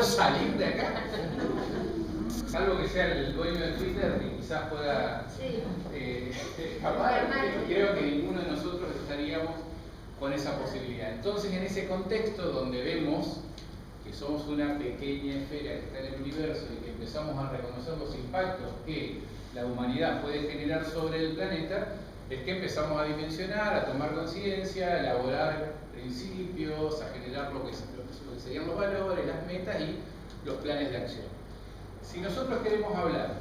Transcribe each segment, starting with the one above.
quiero salir de acá. Salvo que sea el dueño de Twitter, que quizás pueda escapar, creo que ninguno de nosotros estaríamos con esa posibilidad. Entonces, en ese contexto donde vemos que somos una pequeña esfera que está en el universo y que empezamos a reconocer los impactos que la humanidad puede generar sobre el planeta, es que empezamos a dimensionar, a tomar conciencia, a elaborar principios, a generar lo que serían los valores, las metas y los planes de acción. Si nosotros queremos hablar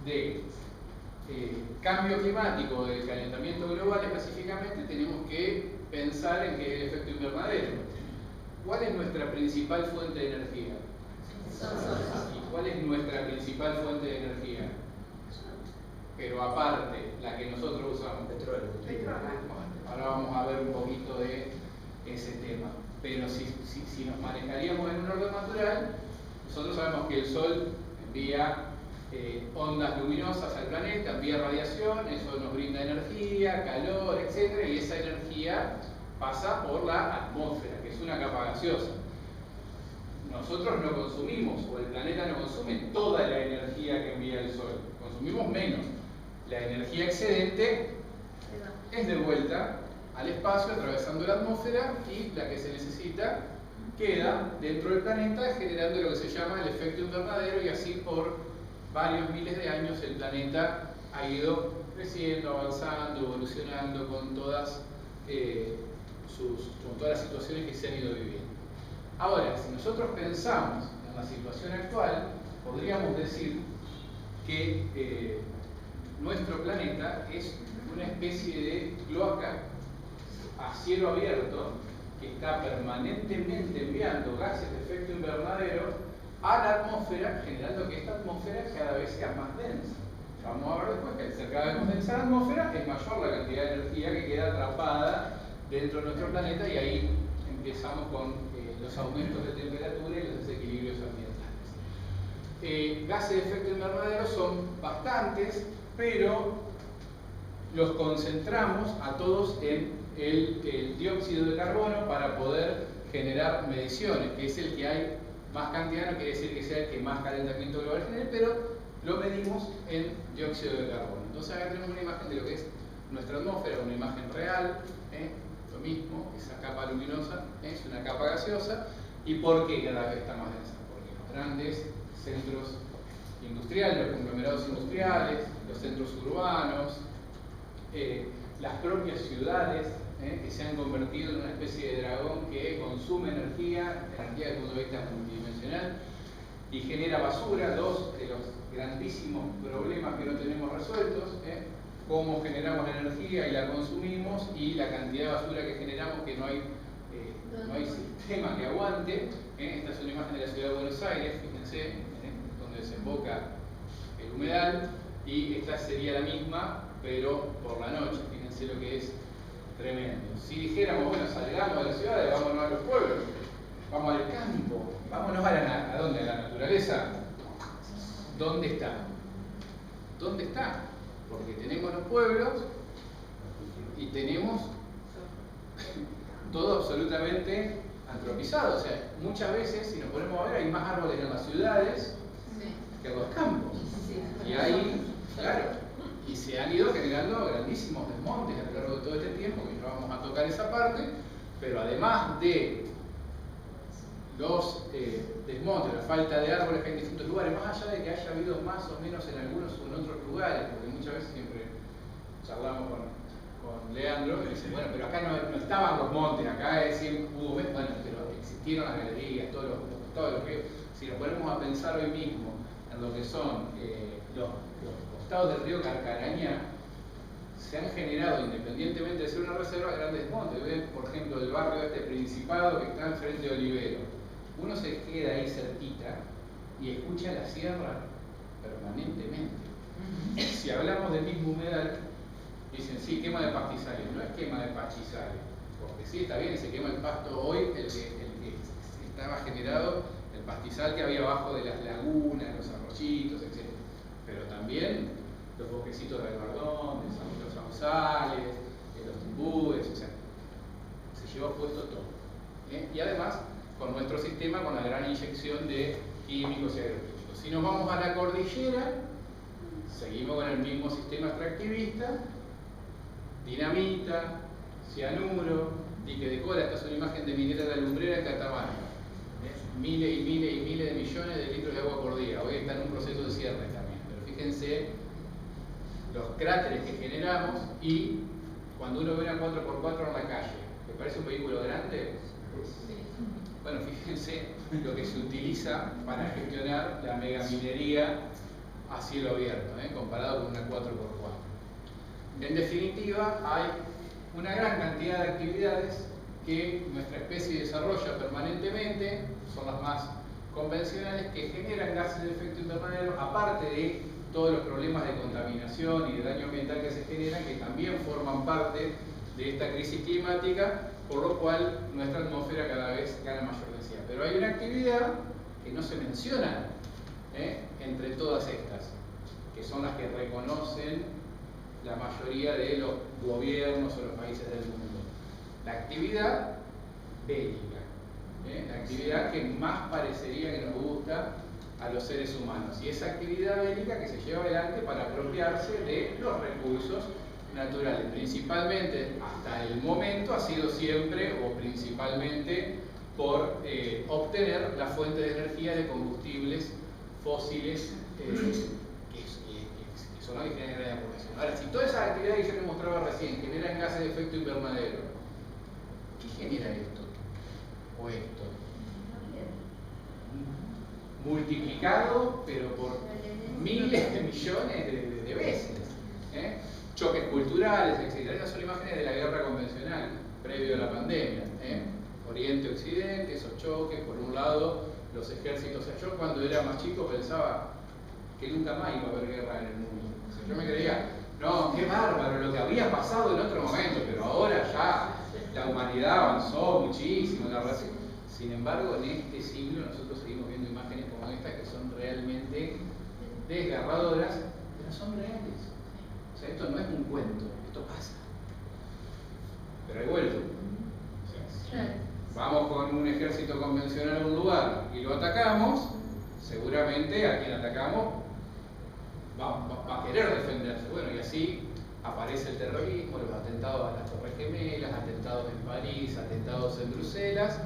de cambio climático, del calentamiento global específicamente, tenemos que pensar en qué es el efecto invernadero. ¿Cuál es nuestra principal fuente de energía? ¿Y cuál es nuestra principal fuente de energía? Pero aparte, la que nosotros usamos. Petróleo. Ahora vamos a ver un poquito de ese tema. Pero si nos manejaríamos en un orden natural, nosotros sabemos que el Sol envía ondas luminosas al planeta, envía radiación, eso nos brinda energía, calor, etc. Y esa energía pasa por la atmósfera, que es una capa gaseosa. Nosotros no consumimos, o el planeta no consume toda la energía que envía el Sol, consumimos menos. La energía excedente es de vuelta al espacio atravesando la atmósfera y la que se necesita queda dentro del planeta generando lo que se llama el efecto invernadero, y así por varios miles de años el planeta ha ido creciendo, avanzando, evolucionando con todas las situaciones que se han ido viviendo. Ahora, si nosotros pensamos en la situación actual, podríamos decir que nuestro planeta es una especie de cloaca a cielo abierto que está permanentemente enviando gases de efecto invernadero a la atmósfera, generando que esta atmósfera cada vez sea más densa. Vamos a ver después que al ser cada vez más densa la atmósfera, es mayor la cantidad de energía que queda atrapada dentro de nuestro planeta, y ahí empezamos con los aumentos de temperatura y los desequilibrios ambientales. Gases de efecto invernadero son bastantes, pero los concentramos a todos en el dióxido de carbono para poder generar mediciones, que es el que hay más cantidad, no quiere decir que sea el que más calentamiento global genere, pero lo medimos en dióxido de carbono. Entonces acá tenemos una imagen de lo que es nuestra atmósfera, una imagen real, lo mismo, esa capa luminosa es una capa gaseosa. ¿Y por qué cada vez está más densa? Porque los grandes centros industriales, los conglomerados industriales, los centros urbanos, las propias ciudades, que se han convertido en una especie de dragón que consume energía desde el punto de vista multidimensional y genera basura. Dos de los grandísimos problemas que no tenemos resueltos, cómo generamos energía y la consumimos, y la cantidad de basura que generamos, que no hay sistema que aguante. Esta es una imagen de la ciudad de Buenos Aires, fíjense, donde desemboca el humedal, y esta sería la misma, pero por la noche. Fíjense lo que es tremendo. Si dijéramos, bueno, salgamos de las ciudades, vámonos a los pueblos, vamos al campo, vámonos ¿a dónde? ¿A la naturaleza? ¿Dónde está? ¿Dónde está? Porque tenemos los pueblos y tenemos todo absolutamente antropizado. O sea, muchas veces, si nos ponemos a ver, hay más árboles en las ciudades que en los campos. Y ahí, claro, y se han ido generando grandísimos desmontes a lo largo de todo este tiempo, que no vamos a tocar esa parte, pero además de los desmontes, la falta de árboles que hay en distintos lugares, más allá de que haya habido más o menos en algunos o en otros lugares, porque muchas veces siempre charlamos con Leandro, y dice, bueno, pero acá no estaban los montes, acá siempre hubo, bueno, pero existieron las galerías, todo lo que, si nos ponemos a pensar hoy mismo en lo que son los costados del río Carcarañá, se han generado, independientemente de ser una reserva, grandes montes. Ven, por ejemplo, el barrio este Principado que está enfrente de Olivero. Uno se queda ahí cerquita y escucha la sierra permanentemente. Si hablamos del mismo humedal, dicen, sí, quema de pastizales. No es quema de pastizales, porque sí, está bien, se quema el pasto hoy, el que estaba generado, el pastizal que había abajo de las lagunas, los arroyitos, etc. Pero también los bosquecitos de Albardón, los sausales, los timbúes, o sea, se llevó puesto todo. Y además con nuestro sistema, con la gran inyección de químicos y agroquímicos. Si nos vamos a la cordillera, seguimos con el mismo sistema extractivista: dinamita, cianuro, dique de cola. Esta es una imagen de minera de la lumbrera en Catamarca. Miles y miles y miles de millones de litros de agua por día. Hoy está en un proceso de cierre también. Pero fíjense los cráteres que generamos. Y cuando uno ve una 4x4 en la calle, ¿le parece un vehículo grande? Bueno, fíjense lo que se utiliza para gestionar la megaminería a cielo abierto, comparado con una 4x4. En definitiva, hay una gran cantidad de actividades que nuestra especie desarrolla permanentemente, son las más convencionales, que generan gases de efecto invernadero, aparte de todos los problemas de contaminación y de daño ambiental que se generan, que también forman parte de esta crisis climática, por lo cual nuestra atmósfera cada vez gana mayor densidad. Pero hay una actividad que no se menciona entre todas estas, que son las que reconocen la mayoría de los gobiernos o los países del mundo. La actividad bélica, la actividad que más parecería que nos gusta a los seres humanos, y esa actividad bélica que se lleva adelante para apropiarse de los recursos naturales. Principalmente, hasta el momento, ha sido siempre o principalmente por obtener la fuente de energía de combustibles fósiles que son los que generan la población. Ahora, si todas esas actividades que yo les mostraba recién generan gases de efecto invernadero, ¿qué genera esto? O esto. Multiplicado, pero por miles de millones de veces. Choques culturales, etc. Esas son imágenes de la guerra convencional, previo a la pandemia. Oriente-Occidente, esos choques, por un lado, los ejércitos. O sea, yo cuando era más chico pensaba que nunca más iba a haber guerra en el mundo. O sea, yo me creía, no, qué bárbaro lo que había pasado en otro momento, pero ahora ya la humanidad avanzó muchísimo en la relación. Sin embargo, en este siglo nosotros seguimos viendo imágenes como esta que son realmente desgarradoras, pero son reales. O sea, esto no es un cuento, esto pasa. Pero hay vuelto. O sea, si vamos con un ejército convencional a un lugar y lo atacamos, seguramente a quien atacamos va a querer defenderse. Bueno, y así aparece el terrorismo, los atentados a las Torres Gemelas, atentados en París, atentados en Bruselas,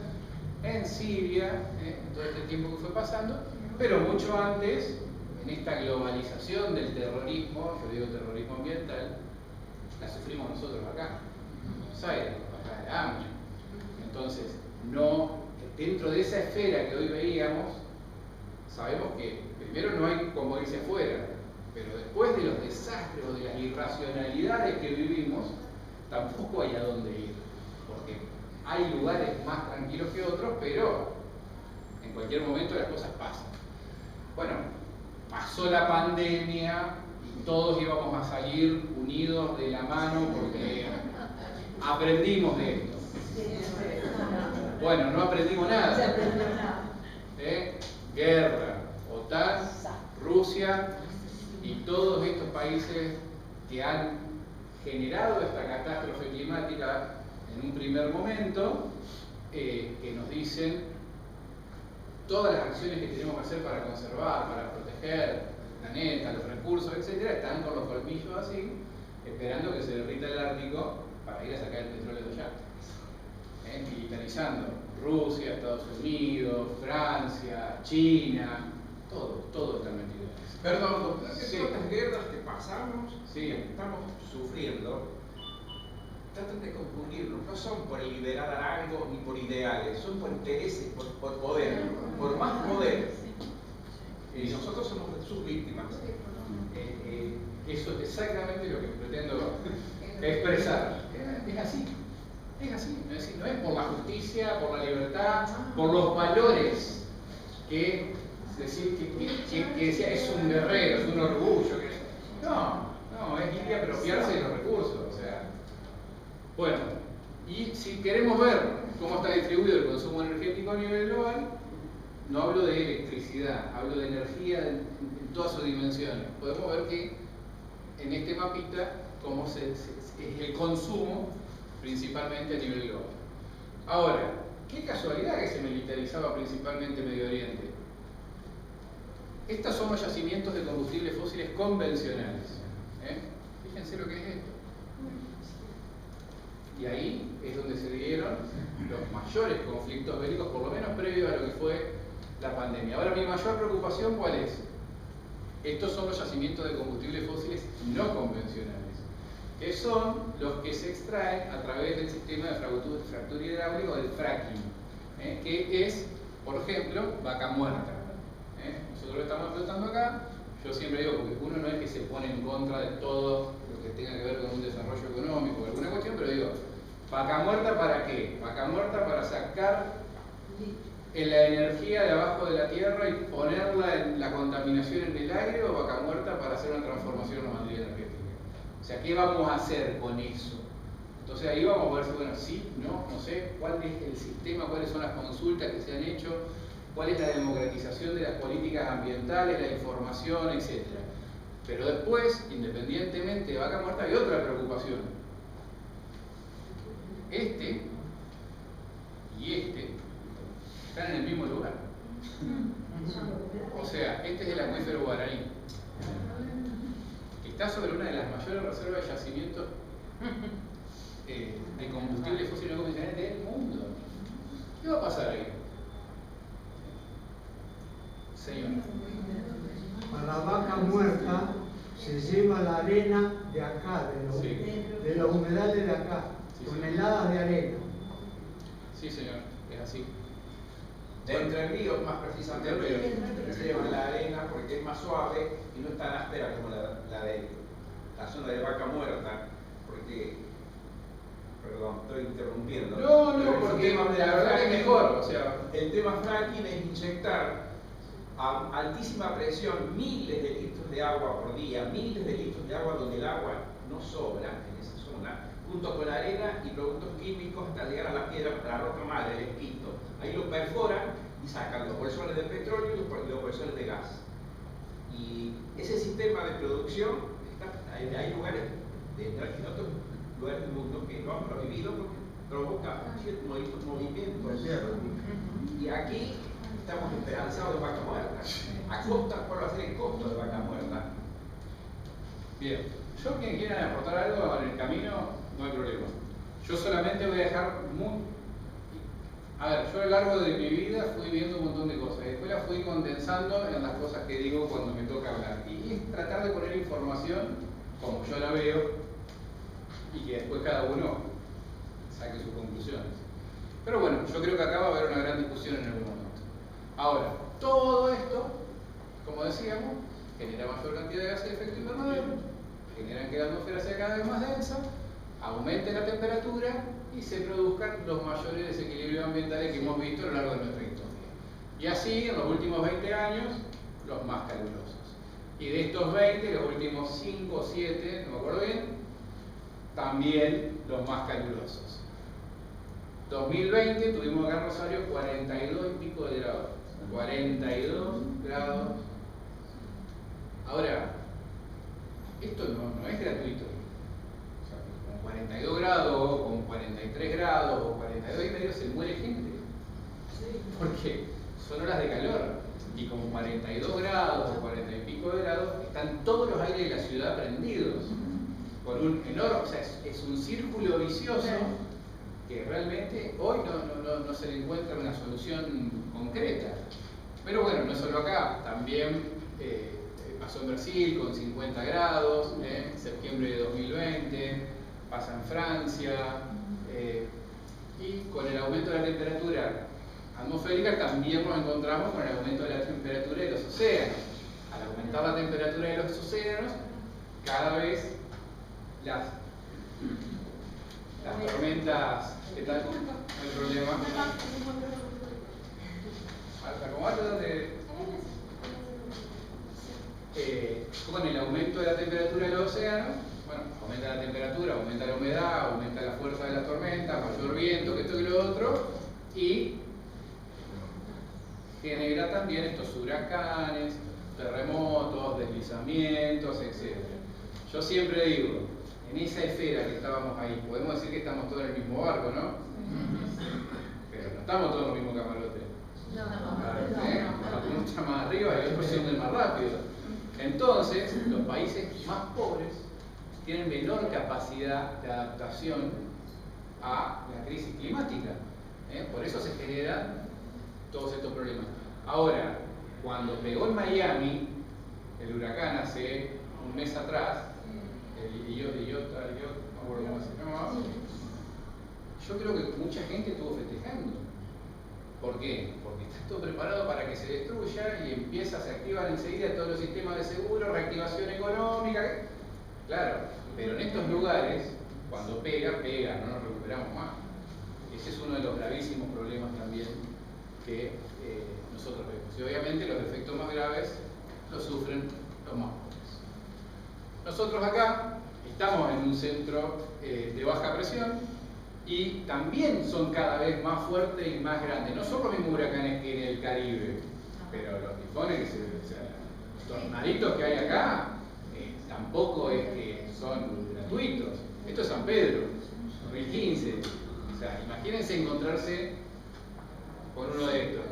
en Siria, en todo este tiempo que fue pasando, pero mucho antes, en esta globalización del terrorismo, yo digo terrorismo ambiental, la sufrimos nosotros acá, en Buenos Aires, acá de hambre. Entonces, no, dentro de esa esfera que hoy veíamos, sabemos que primero no hay como irse afuera, pero después de los desastres o de las irracionalidades que vivimos, tampoco hay a dónde ir, porque hay lugares más tranquilos que otros, pero en cualquier momento las cosas pasan. Bueno, pasó la pandemia y todos íbamos a salir unidos de la mano porque aprendimos de esto. Bueno, no aprendimos nada. Guerra, OTAN, Rusia y todos estos países que han generado esta catástrofe climática en un primer momento, que nos dicen todas las acciones que tenemos que hacer para conservar, para proteger el planeta, los recursos, etc., están con los colmillos así, esperando que se derrita el Ártico para ir a sacar el petróleo de allá. Militarizando Rusia, Estados Unidos, Francia, China, todo está metido. Perdón, doctor, que todas las guerras que pasamos, que estamos sufriendo, tratan de confundirnos, no son por liberar a algo ni por ideales, son por intereses, por poder, por más poder. Y nosotros somos sus víctimas. Eso es exactamente lo que pretendo expresar. Es así. Es así. No es por la justicia, por la libertad, por los valores que decir que decía es un guerrero, es un orgullo. No, es ir a apropiarse de los recursos. O sea, bueno, y si queremos ver cómo está distribuido el consumo energético a nivel global, no hablo de electricidad, hablo de energía en todas sus dimensiones. Podemos ver que en este mapita cómo es el consumo principalmente a nivel global. Ahora, qué casualidad que se militarizaba principalmente Medio Oriente. Estos son los yacimientos de combustibles fósiles convencionales. Fíjense lo que es esto. Y ahí es donde se dieron los mayores conflictos bélicos, por lo menos previo a lo que fue la pandemia. Ahora, mi mayor preocupación, ¿cuál es? Estos son los yacimientos de combustibles fósiles no convencionales, que son los que se extraen a través del sistema de fractura hidráulica o del fracking, que es, por ejemplo, Vaca Muerta. Nosotros lo estamos explotando acá. Yo siempre digo, porque uno no es que se pone en contra de todo lo que tenga que ver con un desarrollo económico o alguna cuestión, pero digo, ¿Vaca Muerta para qué? Vaca Muerta para sacar la energía de abajo de la tierra y ponerla en la contaminación en el aire, o Vaca Muerta para hacer una transformación en la materia energética. O sea, ¿qué vamos a hacer con eso? Entonces ahí vamos a ver si, bueno, sí, no sé, cuál es el sistema, cuáles son las consultas que se han hecho, cuál es la democratización de las políticas ambientales, la información, etc. Pero después, independientemente de Vaca Muerta, hay otra preocupación. Este y este están en el mismo lugar. O sea, este es el acuífero Guaraní, que está sobre una de las mayores reservas de yacimientos de combustibles fósiles no convencionales del mundo. ¿Qué va a pasar ahí? Señor. A la Vaca Muerta se lleva la arena de acá, de los humedales de acá, toneladas de arena. Sí, señor, es así. De Entre Ríos, más precisamente, se lleva la arena porque es más suave y no es tan áspera como la de la zona de Vaca Muerta, porque, perdón, estoy interrumpiendo. No, porque la verdad es mejor. O sea, el tema fracking es inyectar a altísima presión miles de litros de agua por día, miles de litros de agua donde el agua no sobra en esa zona, junto con arena y productos químicos hasta llegar a la piedra, a la roca madre, el esquisto. Ahí lo perforan y sacan los bolsones de petróleo y los bolsones de gas. Y ese sistema de producción, hay lugares, en otros lugares del mundo que lo han prohibido porque provoca ciertos movimientos. Y aquí estamos esperanzados de Vaca Muerta. ¿A costa cuál va a ser el costo de Vaca Muerta? Bien, yo quien quiera aportar algo en el camino, no hay problema. Yo solamente voy a dejar a ver, yo a lo largo de mi vida fui viendo un montón de cosas y después las fui condensando en las cosas que digo cuando me toca hablar. Y es tratar de poner información como yo la veo y que después cada uno saque sus conclusiones. Pero bueno, yo creo que acá va a haber una gran discusión en algún momento. Ahora, todo esto, como decíamos, genera mayor cantidad de gases de efecto invernadero, generan que la atmósfera sea cada vez más densa, aumente la temperatura y se produzcan los mayores desequilibrios ambientales que hemos visto a lo largo de nuestra historia. Y así, en los últimos 20 años, los más calurosos. Y de estos 20, los últimos 5 o 7, no me acuerdo bien, también los más calurosos. 2020 tuvimos acá en Rosario 42 y pico de grados. 42 grados. Ahora, esto no es gratuito. O sea, con 42 grados, con 43 grados, o 42 y medio se muere gente. Porque son horas de calor. Y con 42 grados o 40 y pico de grados, están todos los aires de la ciudad prendidos. Con un enorme, o sea, es un círculo vicioso que realmente hoy no se le encuentra una solución concreta. Pero bueno, no solo acá, también pasó en Brasil con 50 grados, en septiembre de 2020, pasa en Francia, y con el aumento de la temperatura atmosférica también nos encontramos con el aumento de la temperatura de los océanos. Al aumentar la temperatura de los océanos, cada vez las tormentas, ¿qué tal? No hay problema. Con el aumento de la temperatura del océano, bueno, aumenta la temperatura, aumenta la humedad, aumenta la fuerza de la tormenta, mayor viento, que esto y lo otro, y genera también estos huracanes, terremotos, deslizamientos, etc. Yo siempre digo, en esa esfera que estábamos ahí, podemos decir que estamos todos en el mismo barco, ¿no? Pero no. estamos todos en el mismo camarote. Algunos están más arriba y otros se hunden más rápido. Entonces, los países más pobres tienen menor capacidad de adaptación a la crisis climática. Por eso se generan todos estos problemas. Ahora, cuando pegó en Miami el huracán hace un mes atrás, yo creo que mucha gente estuvo festejando. ¿Por qué? Porque está todo preparado para que se destruya y se activan enseguida todos los sistemas de seguro, reactivación económica. Claro, pero en estos lugares, cuando pega, no nos recuperamos más. Ese es uno de los gravísimos problemas también que nosotros vemos. Y obviamente los efectos más graves los sufren los más pobres. Nosotros acá estamos en un centro de baja presión y también son cada vez más fuertes y más grandes. No son los mismos huracanes que en el Caribe, pero los tifones, los tornaditos que hay acá, tampoco es que son gratuitos. Esto es San Pedro, 2015. O sea, imagínense encontrarse con uno de estos.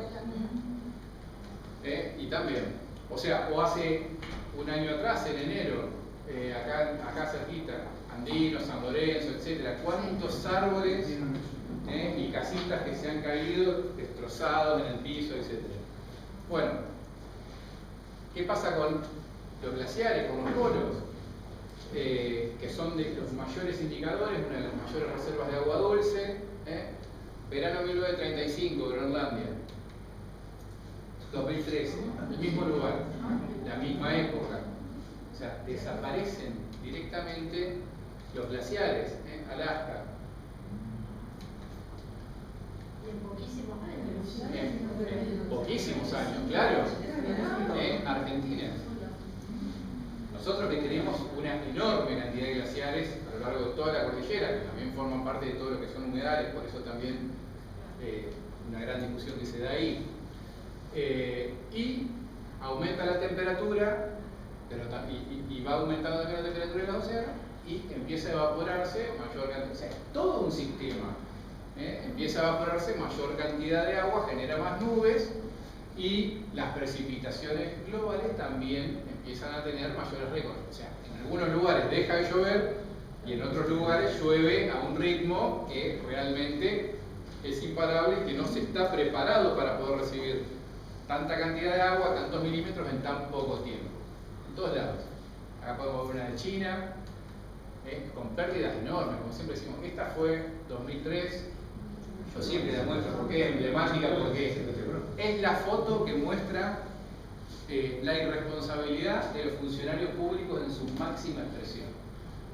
Y también, o sea, o hace un año atrás, en enero, acá cerquita, Andino, San Lorenzo, etcétera, cuántos árboles y casitas que se han caído, destrozados en el piso, etcétera. Bueno, ¿qué pasa con los glaciares, con los polos? Que son de los mayores indicadores, una de las mayores reservas de agua dulce. Verano 1935, Groenlandia. 2013, el mismo lugar, la misma época. O sea, desaparecen directamente los glaciares, Alaska. Y en poquísimos años. En poquísimos años, claro. Argentina. Nosotros que tenemos una enorme cantidad de glaciares a lo largo de toda la cordillera, que también forman parte de todo lo que son humedales, por eso también una gran discusión que se da ahí. Y aumenta la temperatura, y va aumentando también la temperatura del océano, y empieza a evaporarse mayor cantidad, o sea, todo un sistema. Empieza a evaporarse mayor cantidad de agua, genera más nubes, y las precipitaciones globales también empiezan a tener mayores récords. O sea, en algunos lugares deja de llover y en otros lugares llueve a un ritmo que realmente es imparable y que no se está preparado para poder recibir tanta cantidad de agua, tantos milímetros en tan poco tiempo. En todos lados. Acá podemos ver una de China, con pérdidas enormes, como siempre decimos. Esta fue 2003. Yo siempre la muestro porque es emblemática, porque es la foto que muestra la irresponsabilidad de los funcionarios públicos en su máxima expresión.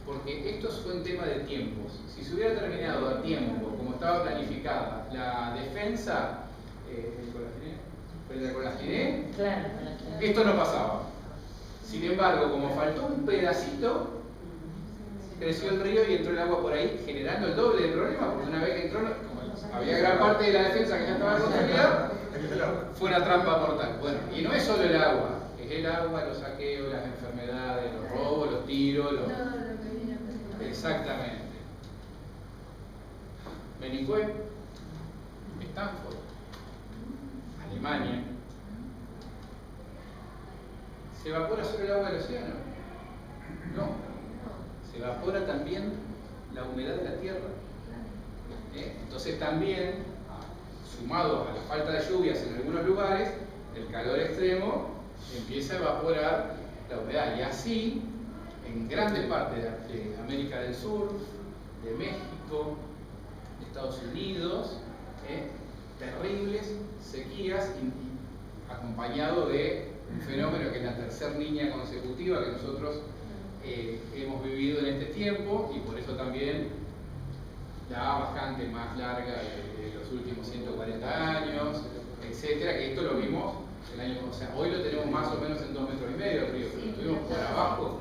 Porque esto fue un tema de tiempos. Si se hubiera terminado a tiempo, como estaba planificada, la defensa, con la Giné, Claro, esto no pasaba. Sin embargo, como faltó un pedacito, creció el río y entró el agua por ahí, generando el doble de problema, porque una vez que entró, como había gran parte de la defensa que ya estaba construida, fue una trampa mortal. Bueno, y no es solo el agua, es el agua, los saqueos, las enfermedades, los robos, los tiros, Exactamente. Menicué, Stanford, Alemania. ¿Se evapora solo el agua del océano? No. Se evapora también la humedad de la tierra. Entonces también, sumado a la falta de lluvias en algunos lugares, el calor extremo empieza a evaporar la humedad. Y así, en grandes partes de América del Sur, de México, de Estados Unidos, terribles sequías acompañado de un fenómeno que es la tercera niña consecutiva que nosotros hemos vivido en este tiempo, y por eso también la bajante más larga de los últimos 140 años, etcétera, que esto lo vimos el año, o sea, hoy lo tenemos más o menos en 2,5 metros el río, pero estuvimos por abajo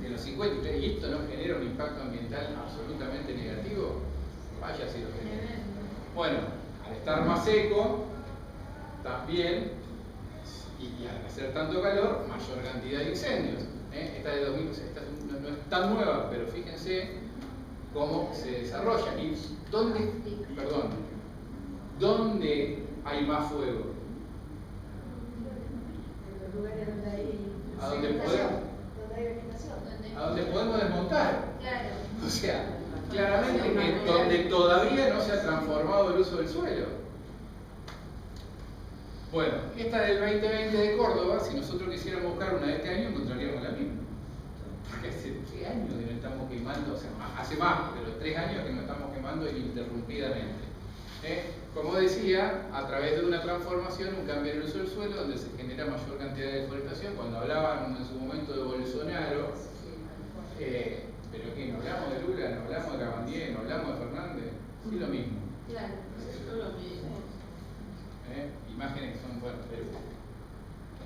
de los 50, y esto no genera un impacto ambiental absolutamente negativo. Vaya si lo genera. Bueno, al estar más seco, también, y al hacer tanto calor, mayor cantidad de incendios. Esta de 2000, esta no es tan nueva, pero fíjense cómo se desarrollan y dónde hay más fuego. En los lugares donde hay a donde podemos desmontar. Claro. O sea, claramente que donde todavía no se ha transformado el uso del suelo. Bueno, esta del 2020 de Córdoba, si nosotros quisiéramos buscar una de este año, encontraríamos la misma. Porque hace 3 años que nos estamos quemando, o sea, hace más, pero 3 años que nos estamos quemando ininterrumpidamente. Como decía, a través de una transformación, un cambio en el uso del suelo, donde se genera mayor cantidad de deforestación. Cuando hablaban en su momento de Bolsonaro, pero que no hablamos de Lula, no hablamos de Cabandier, no hablamos de Fernández, sí lo mismo. Claro, eso lo mismo. Imágenes que son fuertes.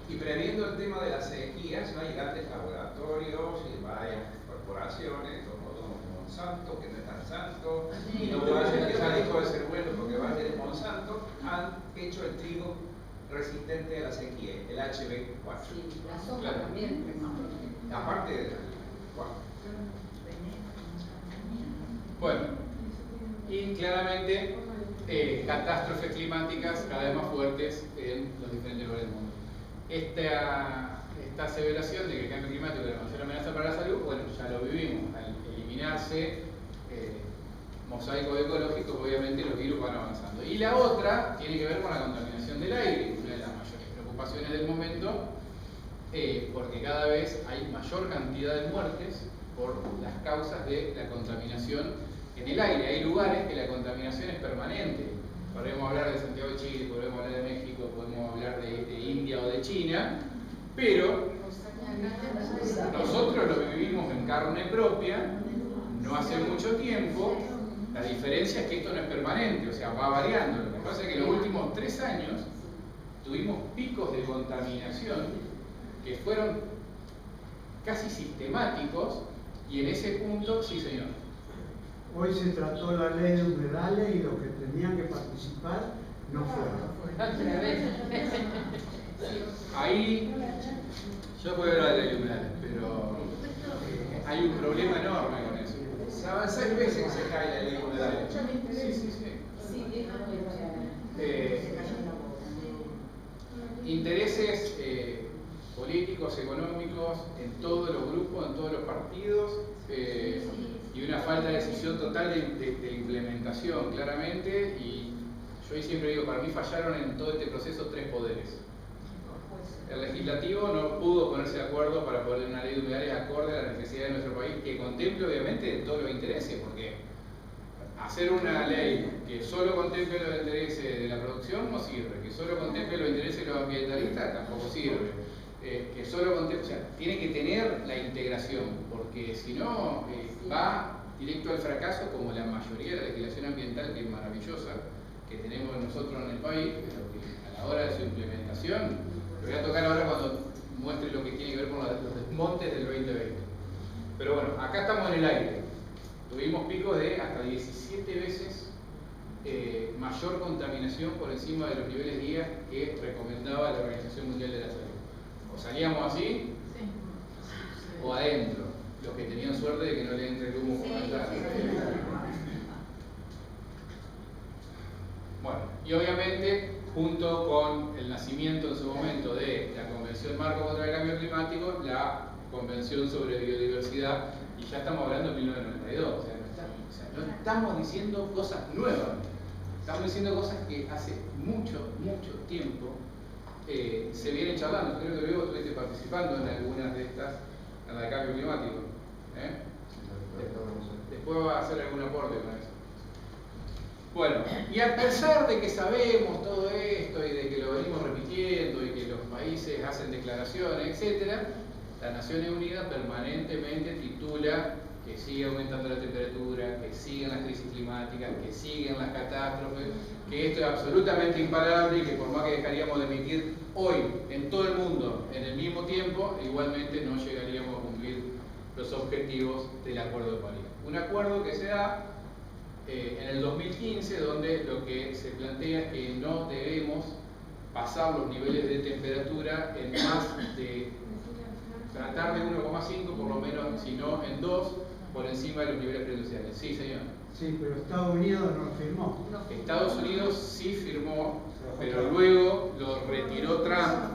Y previendo el tema de las sequías, no hay grandes laboratorios y varias corporaciones como Monsanto, que no es tan santo, y no Bayer, que ya dejó de ser bueno porque Bayer es Monsanto, han hecho el trigo resistente a la sequía, el HB4. Sí, la soja también. Aparte de bueno, y claramente catástrofes climáticas cada vez más fuertes en los diferentes lugares del mundo. Esta aseveración de que el cambio climático es la mayor amenaza para la salud, bueno, ya lo vivimos. Al eliminarse mosaicos ecológicos, obviamente los virus van avanzando. Y la otra tiene que ver con la contaminación del aire, una de las mayores preocupaciones del momento, porque cada vez hay mayor cantidad de muertes por las causas de la contaminación en el aire. Hay lugares que la contaminación es permanente. Podemos hablar de Santiago de Chile, podemos hablar de México, podemos hablar de India o de China, pero nosotros lo vivimos en carne propia, no hace mucho tiempo. La diferencia es que esto no es permanente, o sea, va variando. Lo que pasa es que en los últimos 3 años tuvimos picos de contaminación que fueron casi sistemáticos, y en ese punto, sí señor. Hoy se trató la ley de humedales y los que tenían que participar no fueron. Ahí yo puedo hablar de ley de humedales, pero hay un problema enorme con eso. Saben 6 veces que se cae la ley de humedales. Sí. Intereses políticos, económicos, en todos los grupos, en todos los partidos, y una falta de decisión total de implementación, claramente. Y yo siempre digo, para mí fallaron en todo este proceso 3 poderes. El legislativo no pudo ponerse de acuerdo para poner una ley de humedales acorde a la necesidad de nuestro país, que contemple obviamente todos los intereses, porque hacer una ley que solo contemple los intereses de la producción no sirve, que solo contemple los intereses de los ambientalistas tampoco sirve, que solo contemple, o sea, tiene que tener la integración, porque si no va directo al fracaso, como la mayoría de la legislación ambiental, que es maravillosa, que tenemos nosotros en el país, pero que a la hora de su implementación, lo voy a tocar ahora cuando muestre lo que tiene que ver con los desmontes del 2020. Pero bueno, acá estamos en el aire. Tuvimos picos de hasta 17 veces mayor contaminación por encima de los niveles guía que recomendaba la Organización Mundial de la Salud. O salíamos así, o adentro, los que tenían suerte de que no le entre el humo por la ventana. Bueno, y obviamente, junto con el nacimiento en su momento de la Convención Marco contra el Cambio Climático, la Convención sobre Biodiversidad, y ya estamos hablando de 1992, o sea, no estamos diciendo cosas nuevas, estamos diciendo cosas que hace mucho tiempo se vienen charlando. Creo que luego estuviste participando en algunas de estas, en la de Cambio Climático. Después va a hacer algún aporte con eso. Bueno, y a pesar de que sabemos todo esto y de que lo venimos repitiendo y que los países hacen declaraciones, etc., las Naciones Unidas permanentemente titula que sigue aumentando la temperatura, que siguen las crisis climáticas, que siguen las catástrofes, que esto es absolutamente imparable y que por más que dejaríamos de emitir hoy en todo el mundo en el mismo tiempo, igualmente no llegaríamos a cumplir los objetivos del Acuerdo de París. Un acuerdo que se da en el 2015, donde lo que se plantea es que no debemos pasar los niveles de temperatura en más de tratar de 1,5 por lo menos, sino en 2, por encima de los niveles preindustriales. Sí, señor. Sí, pero Estados Unidos no firmó. Estados Unidos sí firmó, pero luego lo retiró Trump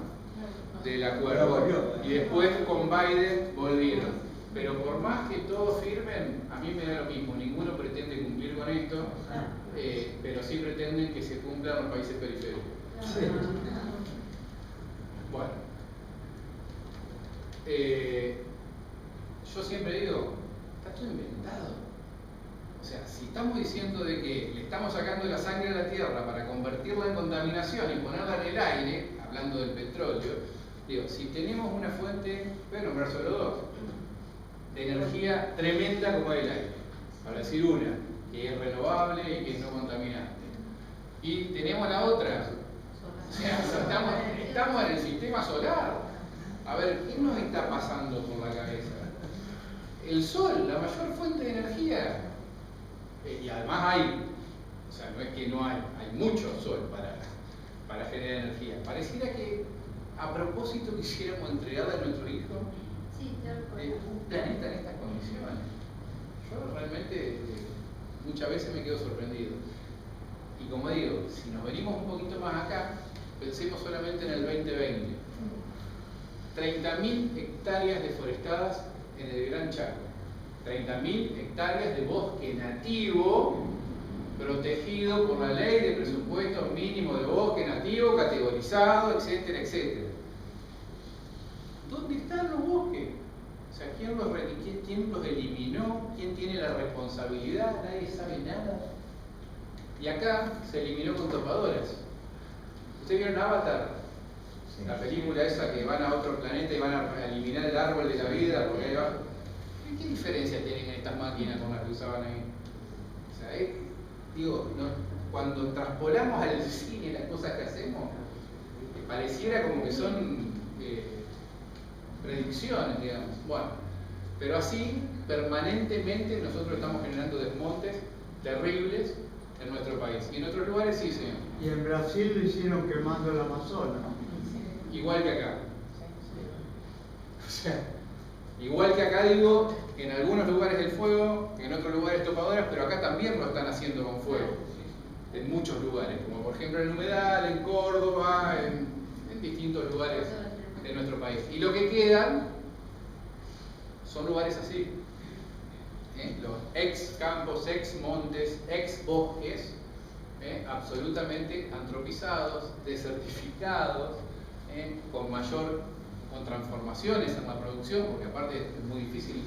del acuerdo y después con Biden volvieron. Pero por más que todos firmen, a mí me da lo mismo, ninguno pretende cumplir con esto, pero sí pretenden que se cumplan los países periféricos. Sí. Bueno, yo siempre digo, está todo inventado. O sea, si estamos diciendo de que le estamos sacando la sangre a la tierra para convertirla en contaminación y ponerla en el aire, hablando del petróleo, digo, si tenemos una fuente, voy a nombrar solo dos, de energía tremenda como el aire, para decir una, que es renovable y que es no contaminante. Y tenemos la otra, o sea, estamos en el sistema solar. A ver, ¿qué nos está pasando por la cabeza? El sol, la mayor fuente de energía. Y además hay, o sea, no es que no hay mucho sol para generar energía. Pareciera que a propósito quisiéramos entregarle a nuestro hijo un planeta en estas condiciones. Yo realmente muchas veces me quedo sorprendido. Y como digo, si nos venimos un poquito más acá, pensemos solamente en el 2020. 30.000 hectáreas deforestadas en el Gran Chaco. 30.000 hectáreas de bosque nativo protegido por la ley de presupuesto mínimo de bosque nativo, categorizado, etcétera, etcétera. ¿Dónde están los bosques? O sea, ¿quién los eliminó? ¿Quién tiene la responsabilidad? Nadie sabe nada. Y acá se eliminó con topadoras. ¿Ustedes vieron Avatar? Sí. La película esa que van a otro planeta y van a eliminar el árbol de la vida porque ahí va. ¿Qué diferencia tienen estas máquinas con las que usaban ahí? O sea, digo, ¿no? Cuando traspolamos al cine las cosas que hacemos, pareciera como que son predicciones, digamos. Bueno, pero así, permanentemente, nosotros estamos generando desmontes terribles en nuestro país. Y en otros lugares sí, señor. Y en Brasil lo hicieron quemando el Amazonas. Igual que acá. O sea, igual que acá digo, que en algunos lugares el fuego, en otros lugares topadoras, pero acá también lo están haciendo con fuego. En muchos lugares, como por ejemplo en Humedal, en Córdoba, en distintos lugares de nuestro país. Y lo que quedan son lugares así. Los ex campos, ex montes, ex bosques, absolutamente antropizados, desertificados, con transformaciones en la producción, porque aparte es muy difícil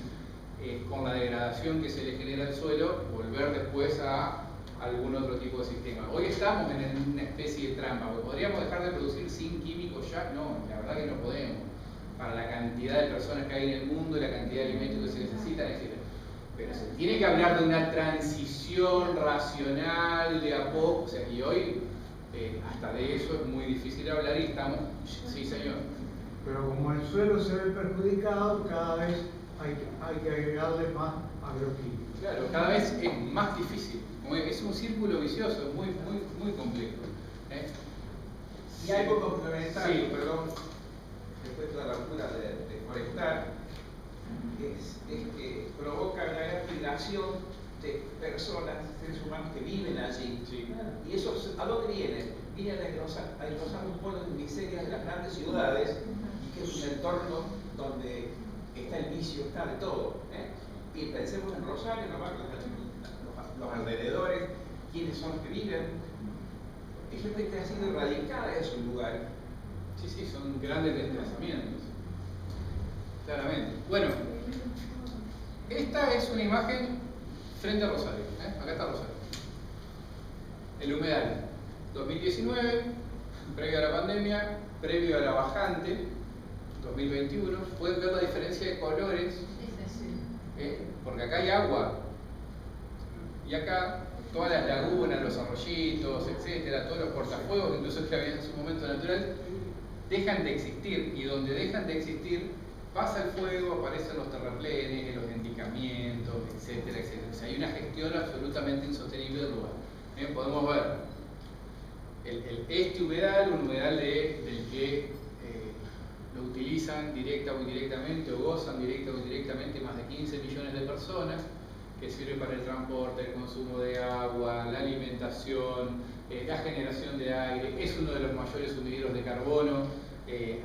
con la degradación que se le genera al suelo volver después a algún otro tipo de sistema. Hoy estamos en una especie de trampa, porque podríamos dejar de producir sin químicos ya, no, la verdad que no podemos, para la cantidad de personas que hay en el mundo y la cantidad de alimentos que se necesitan, etc. Pero se tiene que hablar de una transición racional de a poco, o sea, y hoy hasta de eso es muy difícil hablar y estamos, sí señor. Pero como el suelo se ve perjudicado, cada vez hay que agregarle más agroquímicos. Claro, cada vez es más difícil. Es un círculo vicioso, muy complejo. Y algo complementario, sí. perdón, después de la locura de forestar, es que provoca una gran migración de personas, seres humanos que viven allí. Sí. Y eso, ¿a dónde vienen? Vienen a engrosar un pueblo de miserias de las grandes ciudades, y que es un entorno donde está el vicio, está de todo. Y pensemos en Rosario, los alrededores, quiénes son los que viven. Es gente que ha sido erradicada de esos lugares. Sí, son grandes desplazamientos. Claramente. Bueno, esta es una imagen frente a Rosario. Acá está Rosario. El Humedal. 2019, previo a la pandemia, previo a la bajante, 2021. Pueden ver la diferencia de colores. Porque acá hay agua. Y acá todas las lagunas, los arroyitos, etcétera, todos los cortafuegos, incluso que había en su momento natural, dejan de existir. Y donde dejan de existir, pasa el fuego, aparecen los terraplenes, los enticamientos, etcétera, etcétera. O sea, hay una gestión absolutamente insostenible del lugar. Podemos ver este humedal, un humedal del que lo utilizan directa o indirectamente o gozan directa o indirectamente más de 15 millones de personas, que sirve para el transporte, el consumo de agua, la alimentación, la generación de aire, es uno de los mayores sumideros de carbono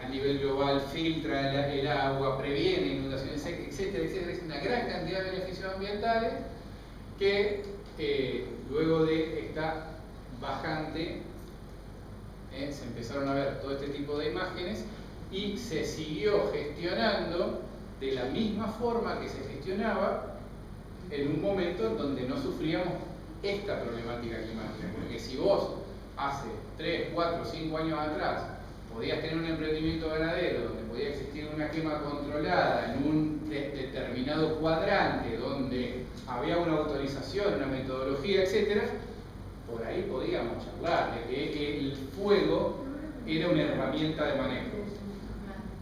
a nivel global, filtra el agua, previene inundaciones, etcétera, etcétera. Es una gran cantidad de beneficios ambientales que luego de esta bajante se empezaron a ver todo este tipo de imágenes y se siguió gestionando de la misma forma que se gestionaba en un momento en donde no sufríamos esta problemática climática. Porque si vos hace 3, 4, 5 años atrás podías tener un emprendimiento ganadero donde podía existir una quema controlada en un determinado cuadrante donde había una autorización, una metodología, etc., por ahí podíamos charlar de que el fuego era una herramienta de manejo.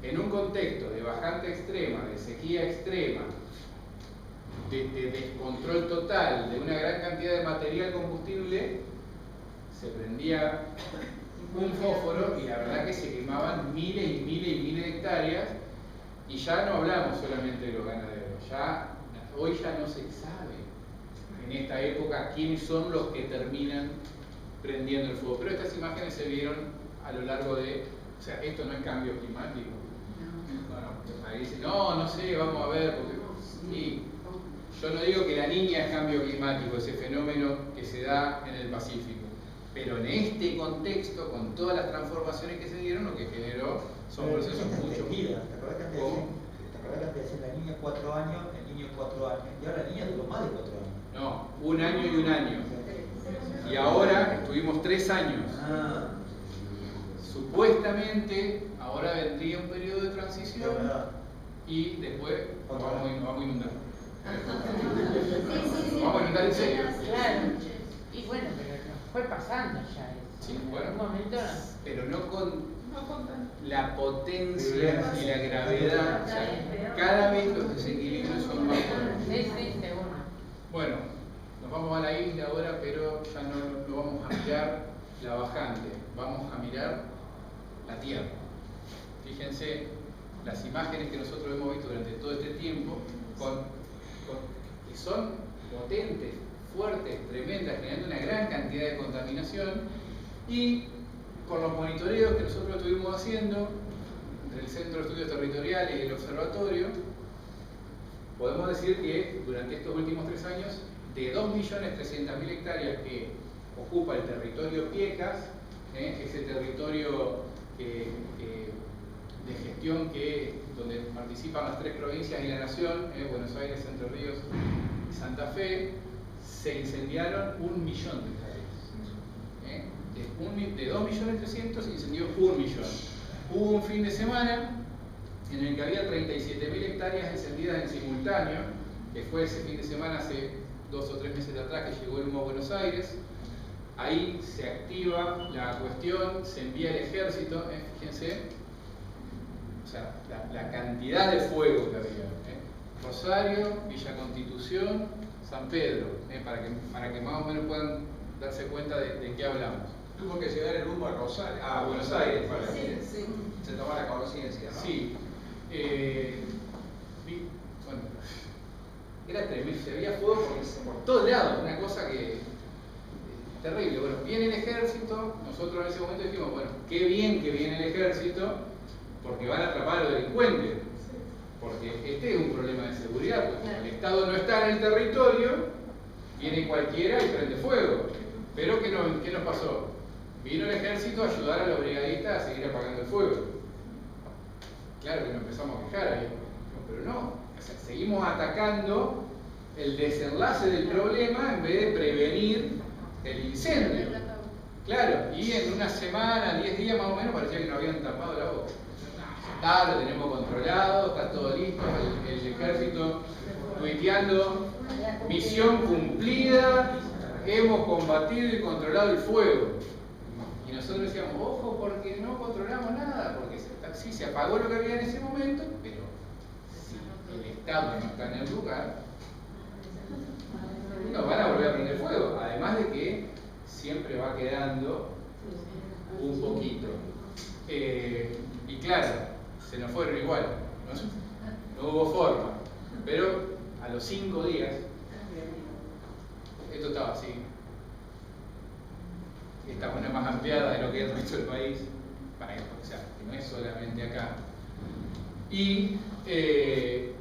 En un contexto de bajante extrema, de sequía extrema, de descontrol total, de una gran cantidad de material combustible, se prendía un fósforo y la verdad que se quemaban miles y miles y miles de hectáreas, y ya no hablamos solamente de los ganaderos, hoy ya no se sabe en esta época quiénes son los que terminan prendiendo el fuego. Pero estas imágenes se vieron a lo largo de, o sea, esto no es cambio climático. Bueno, ahí dice, no sé, vamos a ver, porque y yo no digo que la niña es cambio climático, ese fenómeno que se da en el Pacífico. Pero en este contexto, con todas las transformaciones que se dieron, lo que generó son procesos mucho más. ¿Te acordás que antes decía la niña 4 años, el niño 4 años? Y ahora la niña duró más de 4 años. No, 1 año y 1 año. Y ahora estuvimos 3 años. Supuestamente, ahora vendría un periodo de transición y después nos vamos a inundar. Vamos a inundar en serio. Claro. Y bueno, pero fue pasando ya eso. Sí, bueno, en un momento pero no con la potencia y la gravedad. O sea, cada vez los desequilibrios son más fuertes. Sí, seguro. Bueno, nos vamos a la isla ahora, pero ya no vamos a mirar la bajante, vamos a mirar la tierra. Fíjense las imágenes que nosotros hemos visto durante todo este tiempo, que son potentes, fuertes, tremendas, generando una gran cantidad de contaminación, y con los monitoreos que nosotros estuvimos haciendo entre el Centro de Estudios Territoriales y el Observatorio, podemos decir que durante estos últimos 3 años, de 2.300.000 hectáreas que ocupa el territorio Piecas, ese territorio de gestión donde participan las 3 provincias y la Nación, Buenos Aires, Entre Ríos y Santa Fe, se incendiaron 1.000.000 de hectáreas. De 2.300.000 se incendió 1.000.000. Hubo un fin de semana en el que había 37.000 hectáreas encendidas en simultáneo, que fue ese fin de semana hace 2 o 3 meses atrás que llegó el humo a Buenos Aires. Ahí se activa la cuestión, se envía el ejército, fíjense, o sea, la cantidad de fuego que había. Rosario, Villa Constitución, San Pedro, para que más o menos puedan darse cuenta de qué hablamos. Tuvo que llegar el humo a Buenos Aires para que se tomara conciencia, ¿no? Sí. Bueno, era tremendo, se veía fuego por todos lados, una cosa que terrible. Bueno, viene el ejército, nosotros en ese momento dijimos, bueno, qué bien que viene el ejército, porque van a atrapar a los delincuentes, porque este es un problema de seguridad, porque el Estado no está en el territorio, viene cualquiera y prende fuego. Pero ¿qué nos pasó? Vino el ejército a ayudar a los brigadistas a seguir apagando el fuego. Claro que nos empezamos a quejar ahí, pero no, o sea, seguimos atacando el desenlace del problema en vez de prevenir el incendio. Claro, y en una semana, 10 días más o menos, parecía que nos habían tapado la boca. Está, lo tenemos controlado, está todo listo, el ejército tuiteando, misión cumplida, hemos combatido y controlado el fuego. Y nosotros decíamos, ojo, porque no controlamos nada, porque sí se apagó lo que había en ese momento, pero si el Estado no está en el lugar, no van a volver a prender fuego. Además de que siempre va quedando un poquito. Y claro, se nos fueron igual, no hubo forma. Pero a los 5 días, esto estaba así. Esta es una más ampliada de lo que es el resto del país, o sea, que no es solamente acá. Y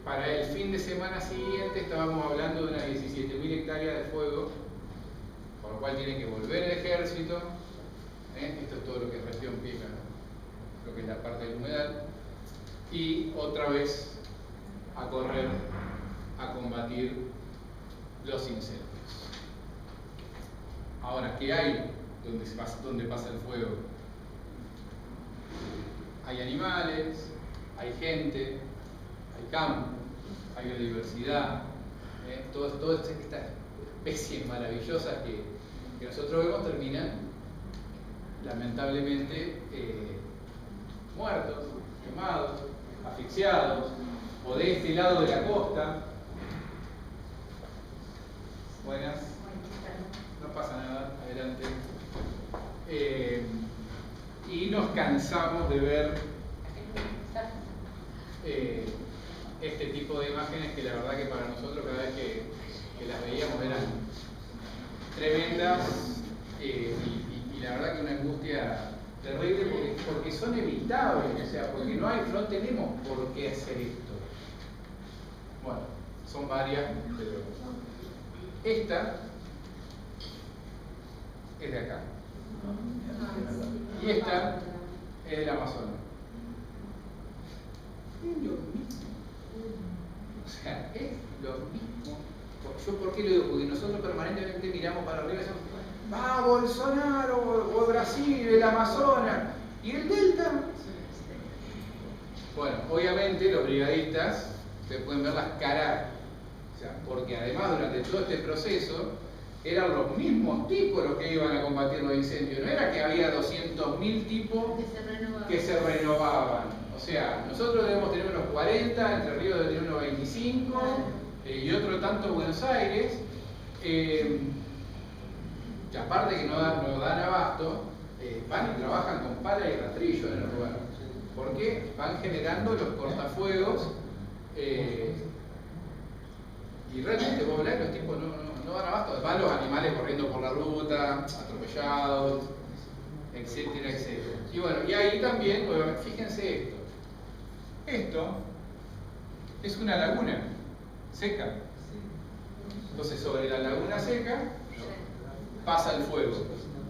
para el fin de semana siguiente estábamos hablando de unas 17.000 hectáreas de fuego, por lo cual tiene que volver el ejército. Esto es todo lo que es región Pica, lo que es la parte del humedal, y otra vez a correr a combatir los incendios. Ahora, ¿qué hay donde pasa el fuego? Hay animales, hay gente, hay campo, hay biodiversidad, todas estas especies maravillosas que nosotros vemos terminan lamentablemente muertos, quemados, asfixiados, o de este lado de la costa. Buenas, no pasa nada, adelante. Y nos cansamos de ver este tipo de imágenes que la verdad que para nosotros cada vez que las veíamos eran tremendas y la verdad que una angustia terrible porque son evitables, o sea, porque no tenemos por qué hacer esto. Bueno, son varias, pero esta es de acá. Y esta es del Amazonas. Es lo mismo. O sea, es lo mismo. ¿Yo por qué lo digo? Porque nosotros permanentemente miramos para arriba y decimos, ¡va Bolsonaro! O Brasil, el Amazonas. ¿Y el Delta? Bueno, obviamente los brigadistas, ustedes pueden ver las caras. O sea, porque además durante todo este proceso eran los mismos tipos los que iban a combatir los incendios. No era que había 200.000 tipos que se renovaban. O sea, nosotros debemos tener unos 40, Entre Ríos debe tener unos 25 y otro tanto Buenos Aires. Que aparte que no dan abasto, van y trabajan con pala y rastrillo en el lugar. Porque van generando los cortafuegos y realmente vos ves los tipos no dan abasto. Van los animales corriendo por la ruta, atropellados, etcétera, etcétera. Y bueno, y ahí también, fíjense esto. Esto es una laguna seca. Entonces sobre la laguna seca pasa el fuego.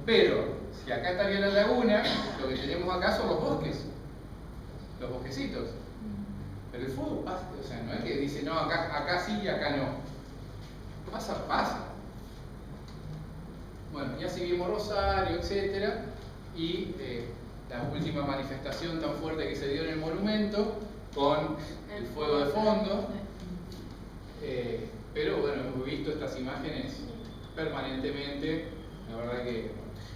Pero si acá estaría la laguna, lo que tenemos acá son los bosques, los bosquecitos. Pero el fuego pasa, o sea, no es que dice, no, acá sí y acá no. Pasa. Bueno, ya seguimos Rosario, etcétera, y la última manifestación tan fuerte que se dio en el monumento, con el fuego de fondo. Pero bueno, hemos visto estas imágenes permanentemente, la verdad que...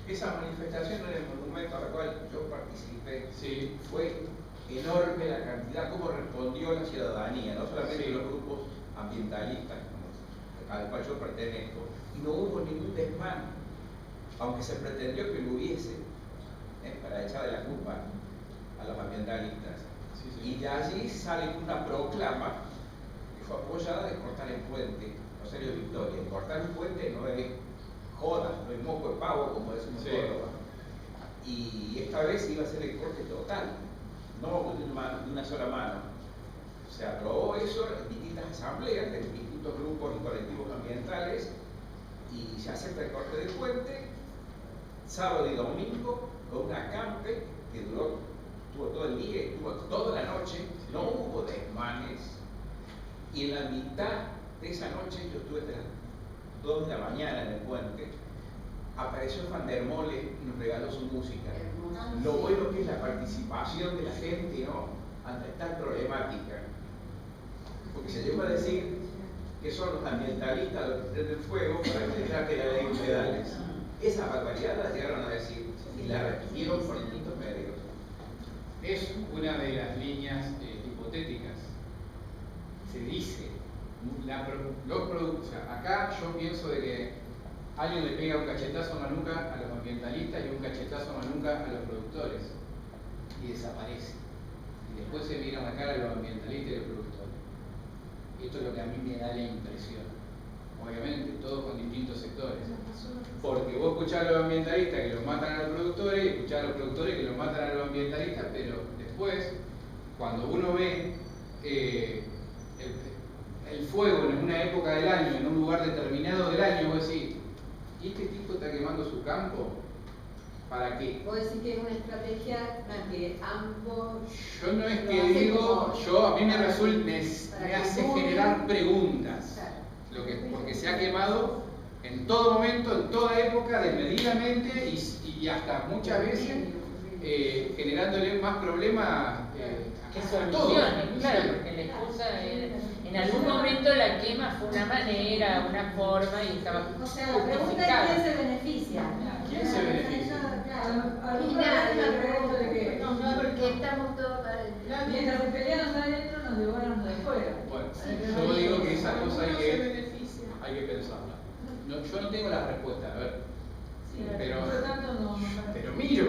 Esa manifestación en el monumento a la cual yo participé, sí, fue enorme la cantidad, cómo respondió la ciudadanía, no solamente sí, los grupos ambientalistas al cual yo pertenezco, y no hubo ningún desmán, aunque se pretendió que lo hubiese, para echar de la culpa a los ambientalistas. Sí. Y de allí sale una proclama que fue apoyada de cortar el puente, Rosario Victoria. Cortar un puente no es joda, no es moco de pavo, como decimos en Córdoba. Y esta vez iba a ser el corte total, no de una sola mano. Se aprobó eso en distintas asambleas, de distintos grupos y colectivos ambientales, y se acepta el corte del puente, sábado y domingo, con un acampe que estuvo todo el día, estuvo toda la noche, no hubo desmanes, y en la mitad de esa noche, yo estuve hasta las 2 de la mañana en el puente, apareció Van der Mole y nos regaló su música. Lo bueno que es la participación de la gente, ¿no?, ante tal problemática. Porque se llegó a decir que son los ambientalistas los que prenden fuego para que se trate la ley de humedales. Esa barbaridad la llegaron a decir y la repitieron por distintos medios. Es una de las líneas hipotéticas. Se dice, acá yo pienso de que alguien le pega un cachetazo en la nuca a los ambientalistas y un cachetazo en la nuca a los productores y desaparece. y después se miran la cara a los ambientalistas y los productores. Y esto es lo que a mí me da la impresión. Obviamente, todos con distintos sectores. Porque vos escuchás a los ambientalistas que los matan a los productores y escuchás a los productores que los matan a los ambientalistas, pero después, cuando uno ve el fuego en una época del año, en un lugar determinado del año, vos decís, ¿y este tipo está quemando su campo? ¿Para qué? Vos decís que es una estrategia que ambos... Yo no es que digo, a mí me resulta, me hace generar preguntas. Porque se ha quemado en todo momento, en toda época, desmedidamente y hasta muchas veces generándole más problemas que soluciones, claro, porque la excusa en algún momento la quema fue una manera, una forma y estaba O sea, la pregunta es quién se beneficia. ¿Quién se beneficia? Porque estamos todos mientras se pelean adentro, nos devoran los de fuera. Bueno, yo digo que esa cosa hay que pensarla. Yo no tengo la respuesta, a ver. Sí, pero miro.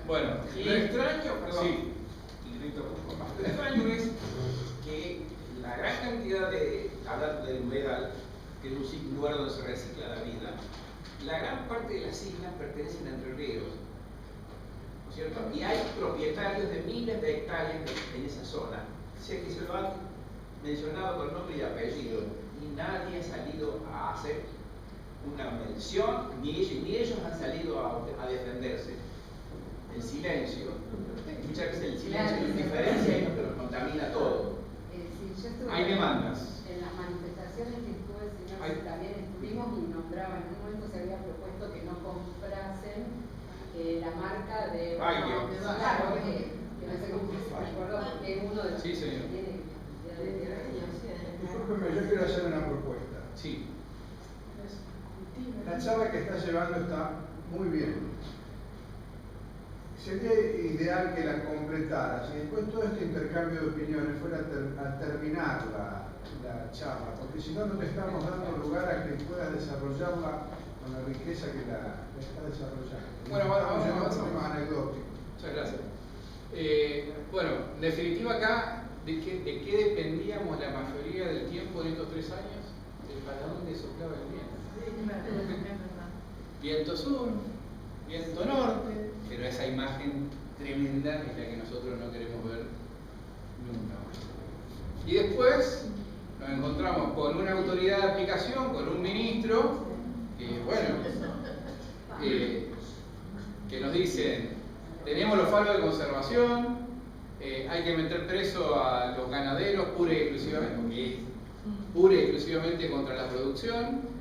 Bueno, lo extraño, perdón, sí. Lo extraño es que la gran cantidad de, hablando del humedal, que es un lugar donde se recicla la vida, la gran parte de las islas pertenecen a entrerrieros, ¿no es cierto? Y hay propietarios de miles de hectáreas en esa zona. O sea que se lo han mencionado con nombre y apellido, y nadie ha salido a hacer una mención, ni ellos han salido a defenderse. El silencio, muchas veces el silencio es indiferencia y nos contamina todo. Hay demandas. En las manifestaciones que estuve, señor, también estuvimos y nombraban, en un momento se había propuesto que no comprasen la marca de... Baglio. Claro, que no sé cómo se recordó, porque es uno de los Sí, señor. que tiene cantidad de tierra. Discúlpeme, yo quiero hacer una propuesta. Sí. La charla que está llevando está muy bien. Sería ideal que la completaras y después todo este intercambio de opiniones fuera a terminar la charla, porque si no, no te estamos dando lugar a que puedas desarrollarla con la riqueza que la está desarrollando. Bueno, vamos a un tema anecdótico. Muchas gracias. Bueno, en definitiva acá, ¿de qué dependíamos la mayoría del tiempo en estos 3 años? De para dónde soplaba el viento. Viento sur, viento norte, pero esa imagen tremenda es la que nosotros no queremos ver nunca más. Y después nos encontramos con una autoridad de aplicación, con un ministro, que nos dicen, tenemos los faros de conservación, hay que meter preso a los ganaderos pura y exclusivamente, porque es pura y exclusivamente contra la producción,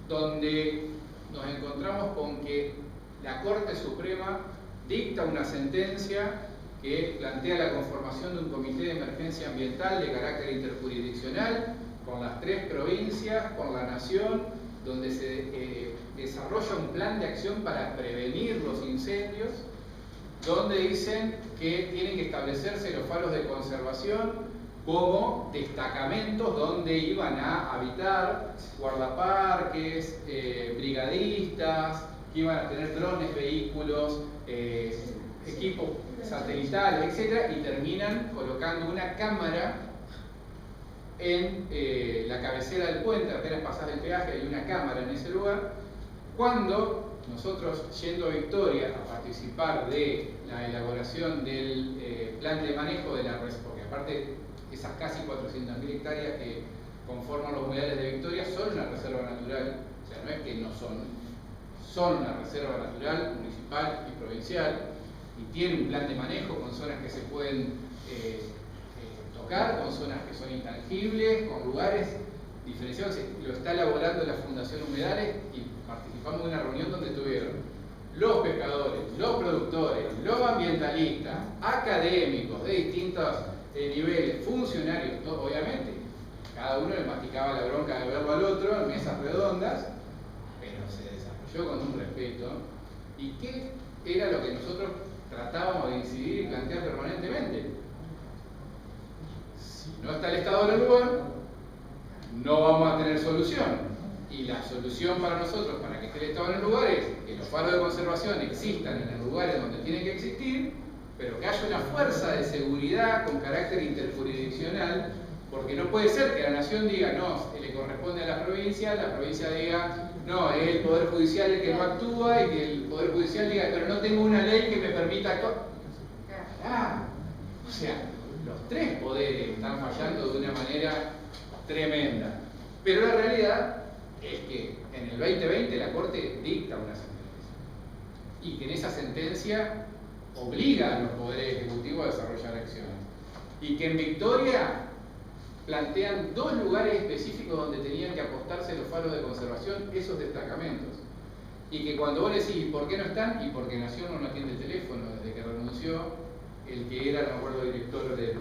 donde nos encontramos con que la Corte Suprema dicta una sentencia que plantea la conformación de un comité de emergencia ambiental de carácter interjurisdiccional con las 3 provincias, con la nación, donde se desarrolla un plan de acción para prevenir los incendios, donde dicen que tienen que establecerse los faros de conservación como destacamentos donde iban a habitar guardaparques, brigadistas, que iban a tener drones, vehículos, equipos satelitales, etc. Y terminan colocando una cámara en la cabecera del puente, apenas pasás el peaje, hay una cámara en ese lugar. Cuando nosotros, yendo a Victoria a participar de la elaboración del plan de manejo de la reserva, porque aparte esas casi 400.000 hectáreas que conforman los humedales de Victoria son una reserva natural, o sea, no es que no son una reserva natural municipal y provincial, y tiene un plan de manejo con zonas que se pueden tocar, con zonas que son intangibles, con lugares diferenciados. Lo está elaborando la Fundación Humedales y participamos de una reunión donde estuvieron los pescadores, los productores, los ambientalistas, académicos de distintos niveles, funcionarios, obviamente. Cada uno le masticaba la bronca de verlo al otro en mesas redondas, pero se desarrolló con un respeto. ¿Y qué era lo que nosotros tratábamos de incidir y plantear permanentemente? Si no está el Estado del lugar, no vamos a tener solución. Y la solución para nosotros, para que esté el Estado en el lugar, es que los faros de conservación existan en los lugares donde tienen que existir, pero que haya una fuerza de seguridad con carácter interjurisdiccional, porque no puede ser que la nación diga, no, le corresponde a la provincia diga, no, es el Poder Judicial el que no actúa, y que el Poder Judicial diga, pero no tengo una ley que me permita actuar. O sea, los tres poderes están fallando de una manera tremenda. Pero la realidad es que en el 2020 la Corte dicta una sentencia y que en esa sentencia obliga a los poderes ejecutivos a desarrollar acciones y que en Victoria plantean 2 lugares específicos donde tenían que apostarse los faros de conservación, esos destacamentos, y que cuando vos decís ¿por qué no están? Y porque Nación no atiende el teléfono desde que renunció el que era, no me acuerdo, director de,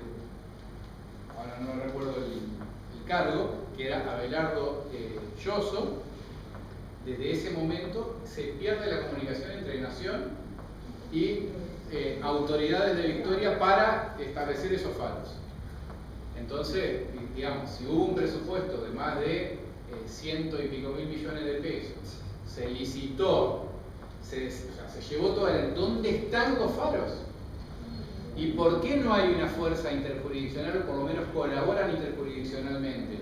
ahora no recuerdo el cargo, que era Abelardo Lloso. Desde ese momento se pierde la comunicación entre Nación y autoridades de Victoria para establecer esos faros. Entonces, digamos, si hubo un presupuesto de más de 100 y pico mil millones de pesos, se licitó, se llevó todo el... ¿Dónde están los faros? ¿Y por qué no hay una fuerza interjurisdiccional o por lo menos colaboran interjurisdiccionalmente?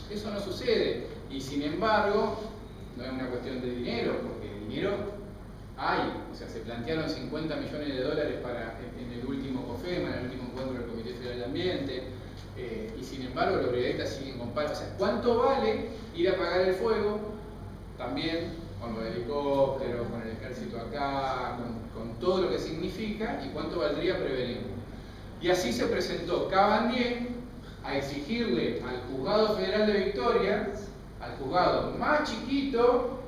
Eso no sucede. Y sin embargo, no es una cuestión de dinero, porque dinero hay. O sea, se plantearon 50 millones de dólares en el último COFEMA, en el último encuentro del Comité Federal de Ambiente, y sin embargo los brigadistas siguen con palos. O sea, ¿cuánto vale ir a apagar el fuego? También con los helicópteros, con el ejército acá, con todo lo que significa, y cuánto valdría prevenirlo. Y así se presentó Cabandier a exigirle al Juzgado Federal de Victoria, al juzgado más chiquito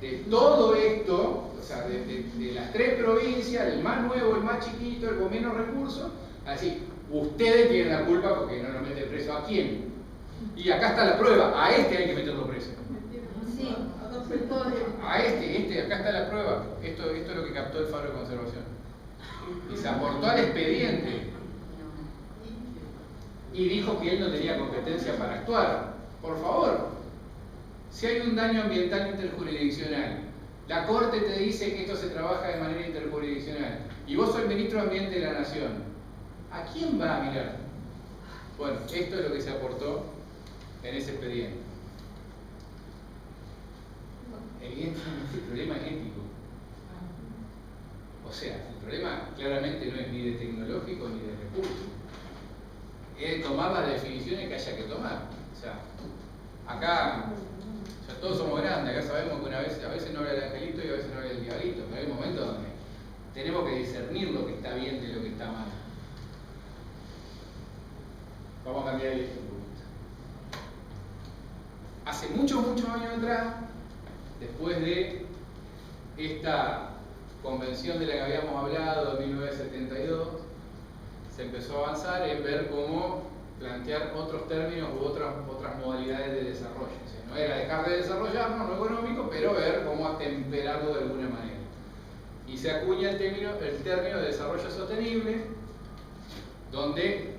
de todo esto, o sea, de las 3 provincias, el más nuevo, el más chiquito, el con menos recursos, a decir, ustedes tienen la culpa porque no lo meten preso. ¿A quién? Y acá está la prueba, a este hay que meterlo preso. Sí. Acá está la prueba. Esto es lo que captó el faro de conservación. Y se aportó al expediente. Y dijo que él no tenía competencia para actuar. Por favor, si hay un daño ambiental interjurisdiccional, la Corte te dice que esto se trabaja de manera interjurisdiccional, y vos sos el Ministro de Ambiente de la Nación, ¿a quién va a mirar? Bueno, esto es lo que se aportó en ese expediente. Evidentemente el problema es ético. O sea, el problema claramente no es ni de tecnológico ni de recursos. Es de tomar las definiciones que haya que tomar. O sea, acá ya todos somos grandes, acá sabemos que a veces no habla el angelito y a veces no habla el diablito, pero hay momentos donde tenemos que discernir lo que está bien de lo que está mal. Vamos a cambiar esto un poquito. Hace muchos años atrás, después de esta convención de la que habíamos hablado en 1972, se empezó a avanzar en ver cómo plantear otros términos u otras modalidades de desarrollo. O sea, no era dejar de desarrollarnos, no económico, pero ver cómo atemperarlo de alguna manera. Y se acuña el término de desarrollo sostenible, donde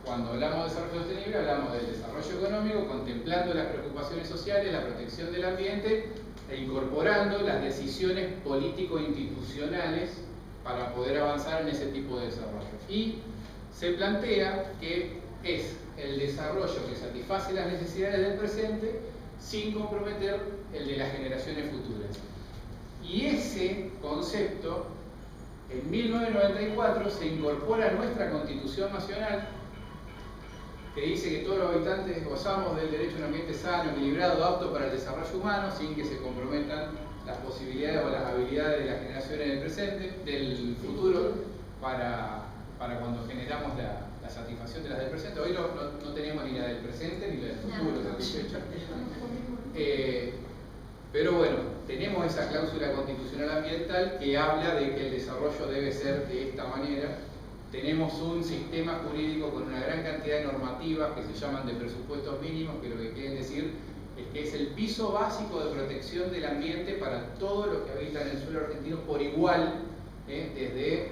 cuando hablamos de desarrollo sostenible hablamos del desarrollo económico contemplando las preocupaciones sociales, la protección del ambiente e incorporando las decisiones político-institucionales para poder avanzar en ese tipo de desarrollo. Y se plantea que es el desarrollo que satisface las necesidades del presente sin comprometer el de las generaciones futuras. Y ese concepto, en 1994, se incorpora a nuestra Constitución Nacional, que dice que todos los habitantes gozamos del derecho a un ambiente sano, equilibrado, apto para el desarrollo humano, sin que se comprometan las posibilidades o las habilidades de las generaciones del presente, del futuro, para cuando generamos la satisfacción de las del presente. Hoy no tenemos ni la del presente ni la del futuro satisfecha. Pero bueno, tenemos esa cláusula constitucional ambiental que habla de que el desarrollo debe ser de esta manera. Tenemos un sistema jurídico con una gran cantidad de normativas que se llaman de presupuestos mínimos, que lo que quieren decir es que es el piso básico de protección del ambiente para todos los que habitan el suelo argentino por igual, desde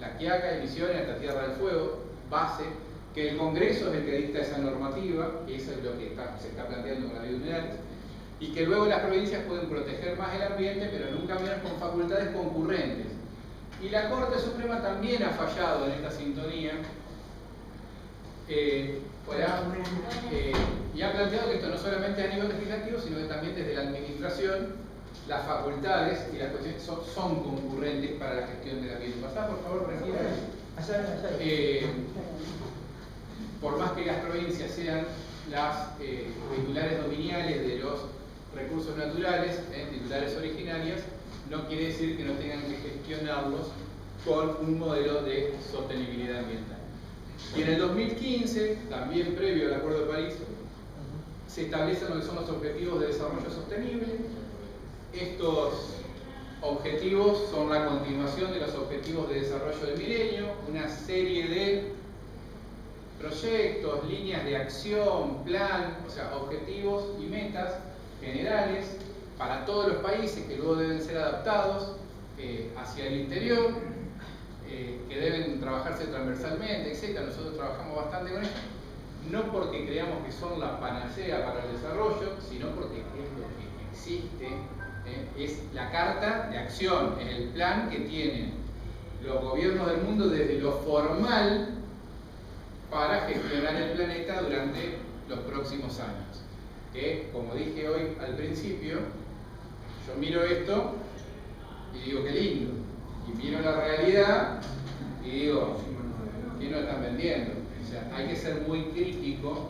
La Quiaca y Misiones hasta Tierra del Fuego, base, que el Congreso es el que dicta esa normativa, que eso es lo que se está planteando con la ley de humedales, y que luego las provincias pueden proteger más el ambiente, pero nunca menos con facultades concurrentes. Y la Corte Suprema también ha fallado en esta sintonía y ha planteado que esto no solamente a nivel legislativo, sino que también desde la administración, las facultades y las cuestiones son concurrentes para la gestión del ambiente. Pasá, por favor, tranquila. Por más que las provincias sean las titulares dominiales de los recursos naturales, titulares originarias, no quiere decir que no tengan que gestionarlos con un modelo de sostenibilidad ambiental. Y en el 2015, también previo al Acuerdo de París, se establecen lo que son los Objetivos de Desarrollo Sostenible. Estos objetivos son la continuación de los Objetivos de Desarrollo del Milenio, una serie de proyectos, líneas de acción, plan, o sea, objetivos y metas generales para todos los países que luego deben ser adaptados hacia el interior, que deben trabajarse transversalmente, etc. Nosotros trabajamos bastante con esto, no porque creamos que son la panacea para el desarrollo, sino porque es lo que existe, es la carta de acción, es el plan que tienen los gobiernos del mundo desde lo formal para gestionar el planeta durante los próximos años. Que, como dije hoy al principio, yo miro esto y digo qué lindo, y miro la realidad y digo, ¿qué nos están vendiendo? O sea, hay que ser muy crítico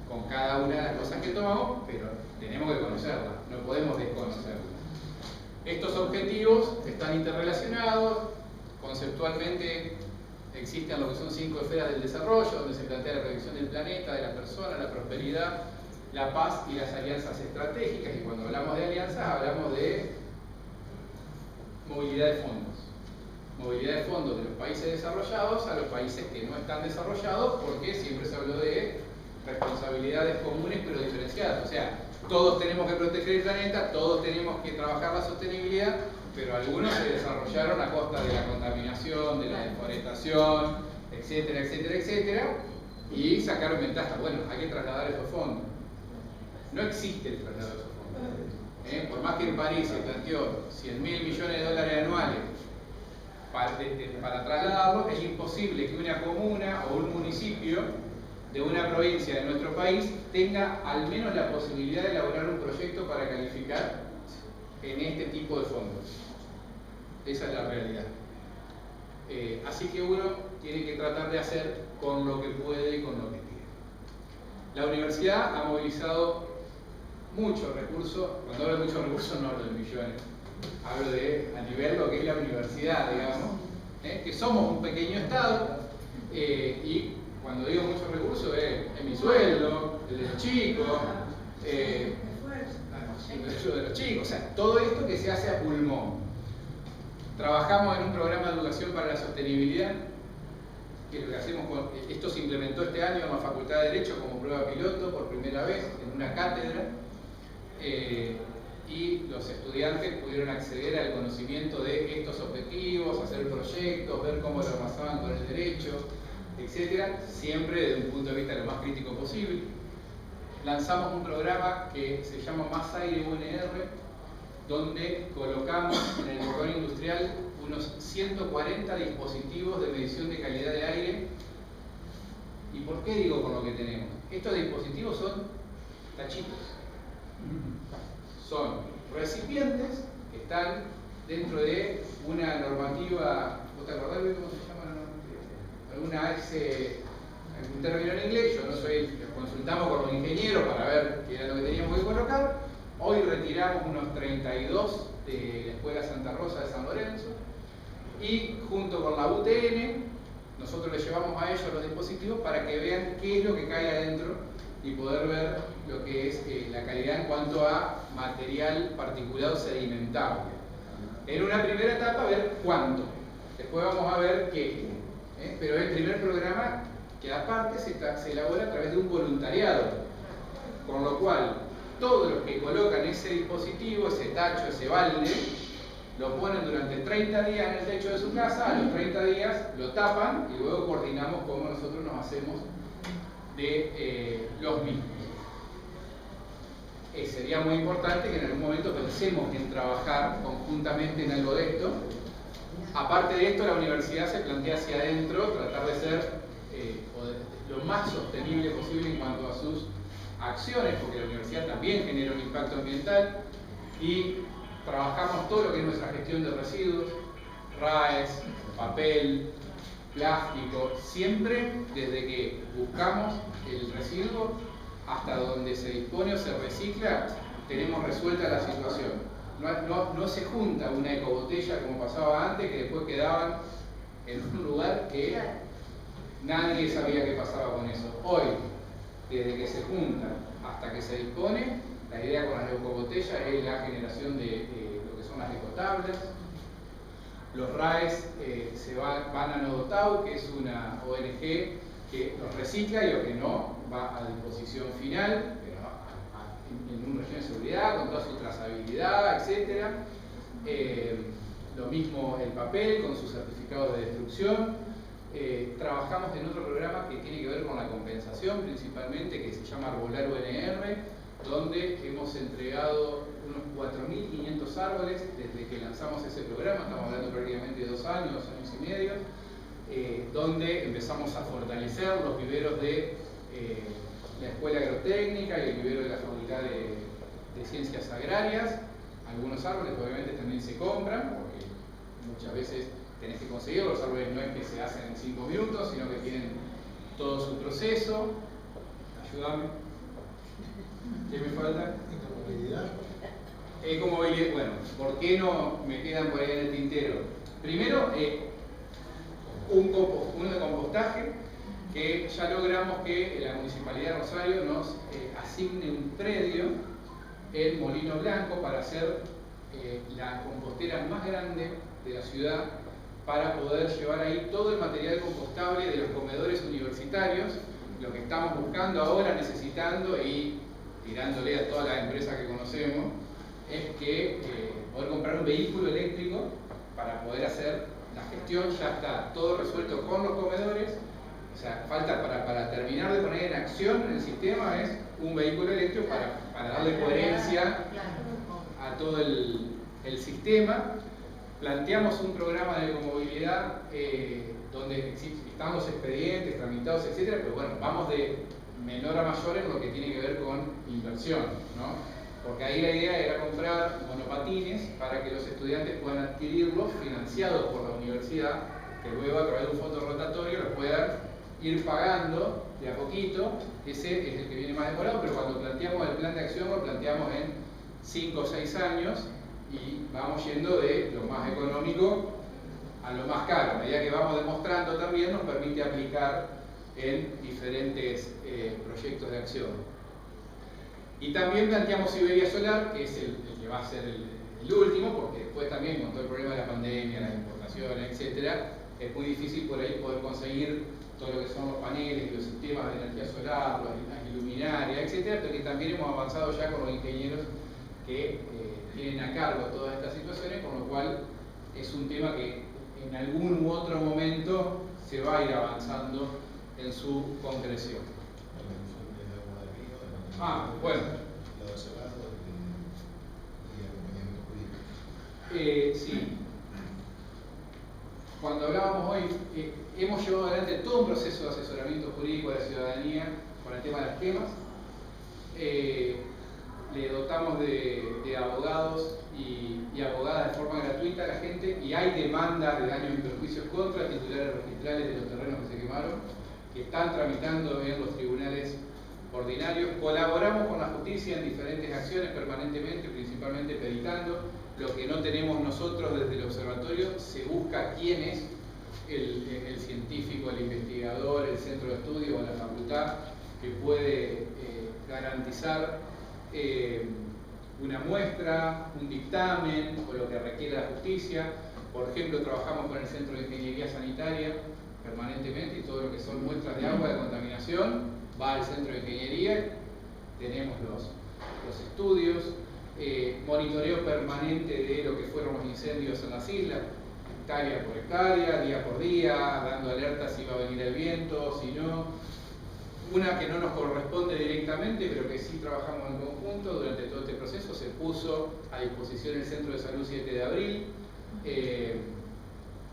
con cada una de las cosas que tomamos, pero tenemos que conocerlas, no podemos desconocerlas. Estos objetivos están interrelacionados, conceptualmente existen lo que son 5 esferas del desarrollo, donde se plantea la protección del planeta, de la persona, la prosperidad, la paz y las alianzas estratégicas. Y cuando hablamos de alianzas, hablamos de movilidad de fondos. Movilidad de fondos de los países desarrollados a los países que no están desarrollados, porque siempre se habló de responsabilidades comunes pero diferenciadas. O sea, todos tenemos que proteger el planeta, todos tenemos que trabajar la sostenibilidad, pero algunos se desarrollaron a costa de la contaminación, de la deforestación, etcétera, etcétera, etcétera, y sacaron ventaja. Bueno, hay que trasladar esos fondos. No existe el traslado de esos fondos. Por más que en París se planteó 100.000 millones de dólares anuales para trasladarlo, es imposible que una comuna o un municipio de una provincia de nuestro país tenga al menos la posibilidad de elaborar un proyecto para calificar en este tipo de fondos. Esa es la realidad. Así que uno tiene que tratar de hacer con lo que puede y con lo que tiene. La universidad ha movilizado muchos recursos. Cuando hablo de muchos recursos no hablo de millones, hablo de a nivel lo que es la universidad, digamos, que somos un pequeño estado, y cuando digo muchos recursos es mi sueldo, el de los chicos, el de los chicos, o sea, todo esto que se hace a pulmón. Trabajamos en un programa de educación para la sostenibilidad, que lo que hacemos esto se implementó este año en la Facultad de Derecho como prueba piloto por primera vez en una cátedra, y los estudiantes pudieron acceder al conocimiento de estos objetivos, hacer proyectos, ver cómo lo amasaban con el derecho, etcétera, siempre desde un punto de vista lo más crítico posible. Lanzamos un programa que se llama Más Aire UNR, donde colocamos en el cordón industrial unos 140 dispositivos de medición de calidad de aire. ¿Y por qué digo con lo que tenemos? Estos dispositivos son tachitos. Son recipientes que están dentro de una normativa. ¿Vos te acordás de cómo se llama la normativa? Alguna algún término en inglés, yo no soy, consultamos con los ingenieros para ver qué era lo que teníamos que colocar. Hoy retiramos unos 32 de la Escuela Santa Rosa de San Lorenzo y junto con la UTN nosotros les llevamos a ellos los dispositivos para que vean qué es lo que cae adentro y poder ver lo que es la calidad en cuanto a material particulado sedimentable. En una primera etapa ver cuánto, después vamos a ver qué, pero el primer programa que aparte se elabora a través de un voluntariado, con lo cual todos los que colocan ese dispositivo, ese tacho, ese balde, lo ponen durante 30 días en el techo de su casa, a los 30 días lo tapan y luego coordinamos cómo nosotros nos hacemos de los mismos. sería muy importante que en algún momento pensemos en trabajar conjuntamente en algo de esto. Aparte de esto, la universidad se plantea hacia adentro tratar de ser lo más sostenible posible en cuanto a sus acciones, porque la universidad también genera un impacto ambiental, y trabajamos todo lo que es nuestra gestión de residuos, RAEs, papel, plástico, siempre desde que buscamos el residuo hasta donde se dispone o se recicla, tenemos resuelta la situación. No se junta una ecobotella como pasaba antes, que después quedaban en un lugar que nadie sabía qué pasaba con eso. Hoy, desde que se junta hasta que se dispone, la idea con las ecobotellas es la generación de lo que son las ecotablets. Los RAEs van a Nodotau, que es una ONG que los recicla y lo que no va a disposición final, pero en un régimen de seguridad, con toda su trazabilidad, etc. Lo mismo el papel, con sus certificados de destrucción. Trabajamos en otro programa que tiene que ver con la compensación, principalmente, que se llama Arbolar UNR, donde hemos entregado unos 4.500 árboles desde que lanzamos ese programa. Estamos hablando prácticamente de 2 años y medio, donde empezamos a fortalecer los viveros de la Escuela Agrotécnica y el vivero de la Facultad de Ciencias Agrarias. Algunos árboles obviamente también se compran, porque muchas veces tenés que conseguirlos. Los árboles no es que se hacen en 5 minutos, sino que tienen todo su proceso. Ayúdame. ¿Qué me falta? Ecomovilidad. Ecomovilidad. Bueno, ¿por qué no me quedan por ahí en el tintero? Primero, uno de compostaje, que ya logramos que la Municipalidad de Rosario nos asigne un predio en Molino Blanco para hacer la compostera más grande de la ciudad, para poder llevar ahí todo el material compostable de los comedores universitarios. Lo que estamos buscando ahora, necesitando y tirándole a todas las empresas que conocemos, es que poder comprar un vehículo eléctrico para poder hacer la gestión. Ya está todo resuelto con los comedores. O sea, falta para terminar de poner en acción el sistema es un vehículo eléctrico para darle coherencia a todo el sistema. Planteamos un programa de ecomovilidad donde están los expedientes tramitados, etcétera, pero bueno, vamos de menor a mayor en lo que tiene que ver con inversión, ¿no? Porque ahí la idea era comprar monopatines para que los estudiantes puedan adquirirlos financiados por la universidad, que luego a través de un fondo rotatorio los puedan ir pagando de a poquito. Ese es el que viene más demorado, pero cuando planteamos el plan de acción lo planteamos en 5 o 6 años y vamos yendo de lo más económico a lo más caro. A medida que vamos demostrando también nos permite aplicar en diferentes proyectos de acción. Y también planteamos Iberia Solar, que es el que va a ser el último, porque después también con todo el problema de la pandemia, las importaciones, etcétera, es muy difícil por ahí poder conseguir todo lo que son los paneles y los sistemas de energía solar, las luminarias, etcétera, pero que también hemos avanzado ya con los ingenieros que tienen a cargo todas estas situaciones, con lo cual es un tema que en algún u otro momento se va a ir avanzando en su concreción. Bueno. Sí. Cuando hablábamos hoy, hemos llevado adelante todo un proceso de asesoramiento jurídico de la ciudadanía con el tema de las quemas. Le dotamos de abogados y abogadas de forma gratuita a la gente, y hay demandas de daños y perjuicios contra titulares registrales de los terrenos que se quemaron, que están tramitando en los tribunales ordinarios. Colaboramos con la justicia en diferentes acciones permanentemente, principalmente peritando. Lo que no tenemos nosotros desde el observatorio, se busca quién es el científico, el investigador, el centro de estudio o la facultad que puede garantizar una muestra, un dictamen o lo que requiera la justicia. Por ejemplo, trabajamos con el Centro de Ingeniería Sanitaria permanentemente, y todo lo que son muestras de agua de contaminación va al Centro de Ingeniería. Tenemos los estudios, monitoreo permanente de lo que fueron los incendios en las islas, hectárea por hectárea, día por día, dando alertas si va a venir el viento, si no. Una que no nos corresponde directamente, pero que sí trabajamos en conjunto durante todo este proceso. Se puso a disposición el Centro de Salud 7 de abril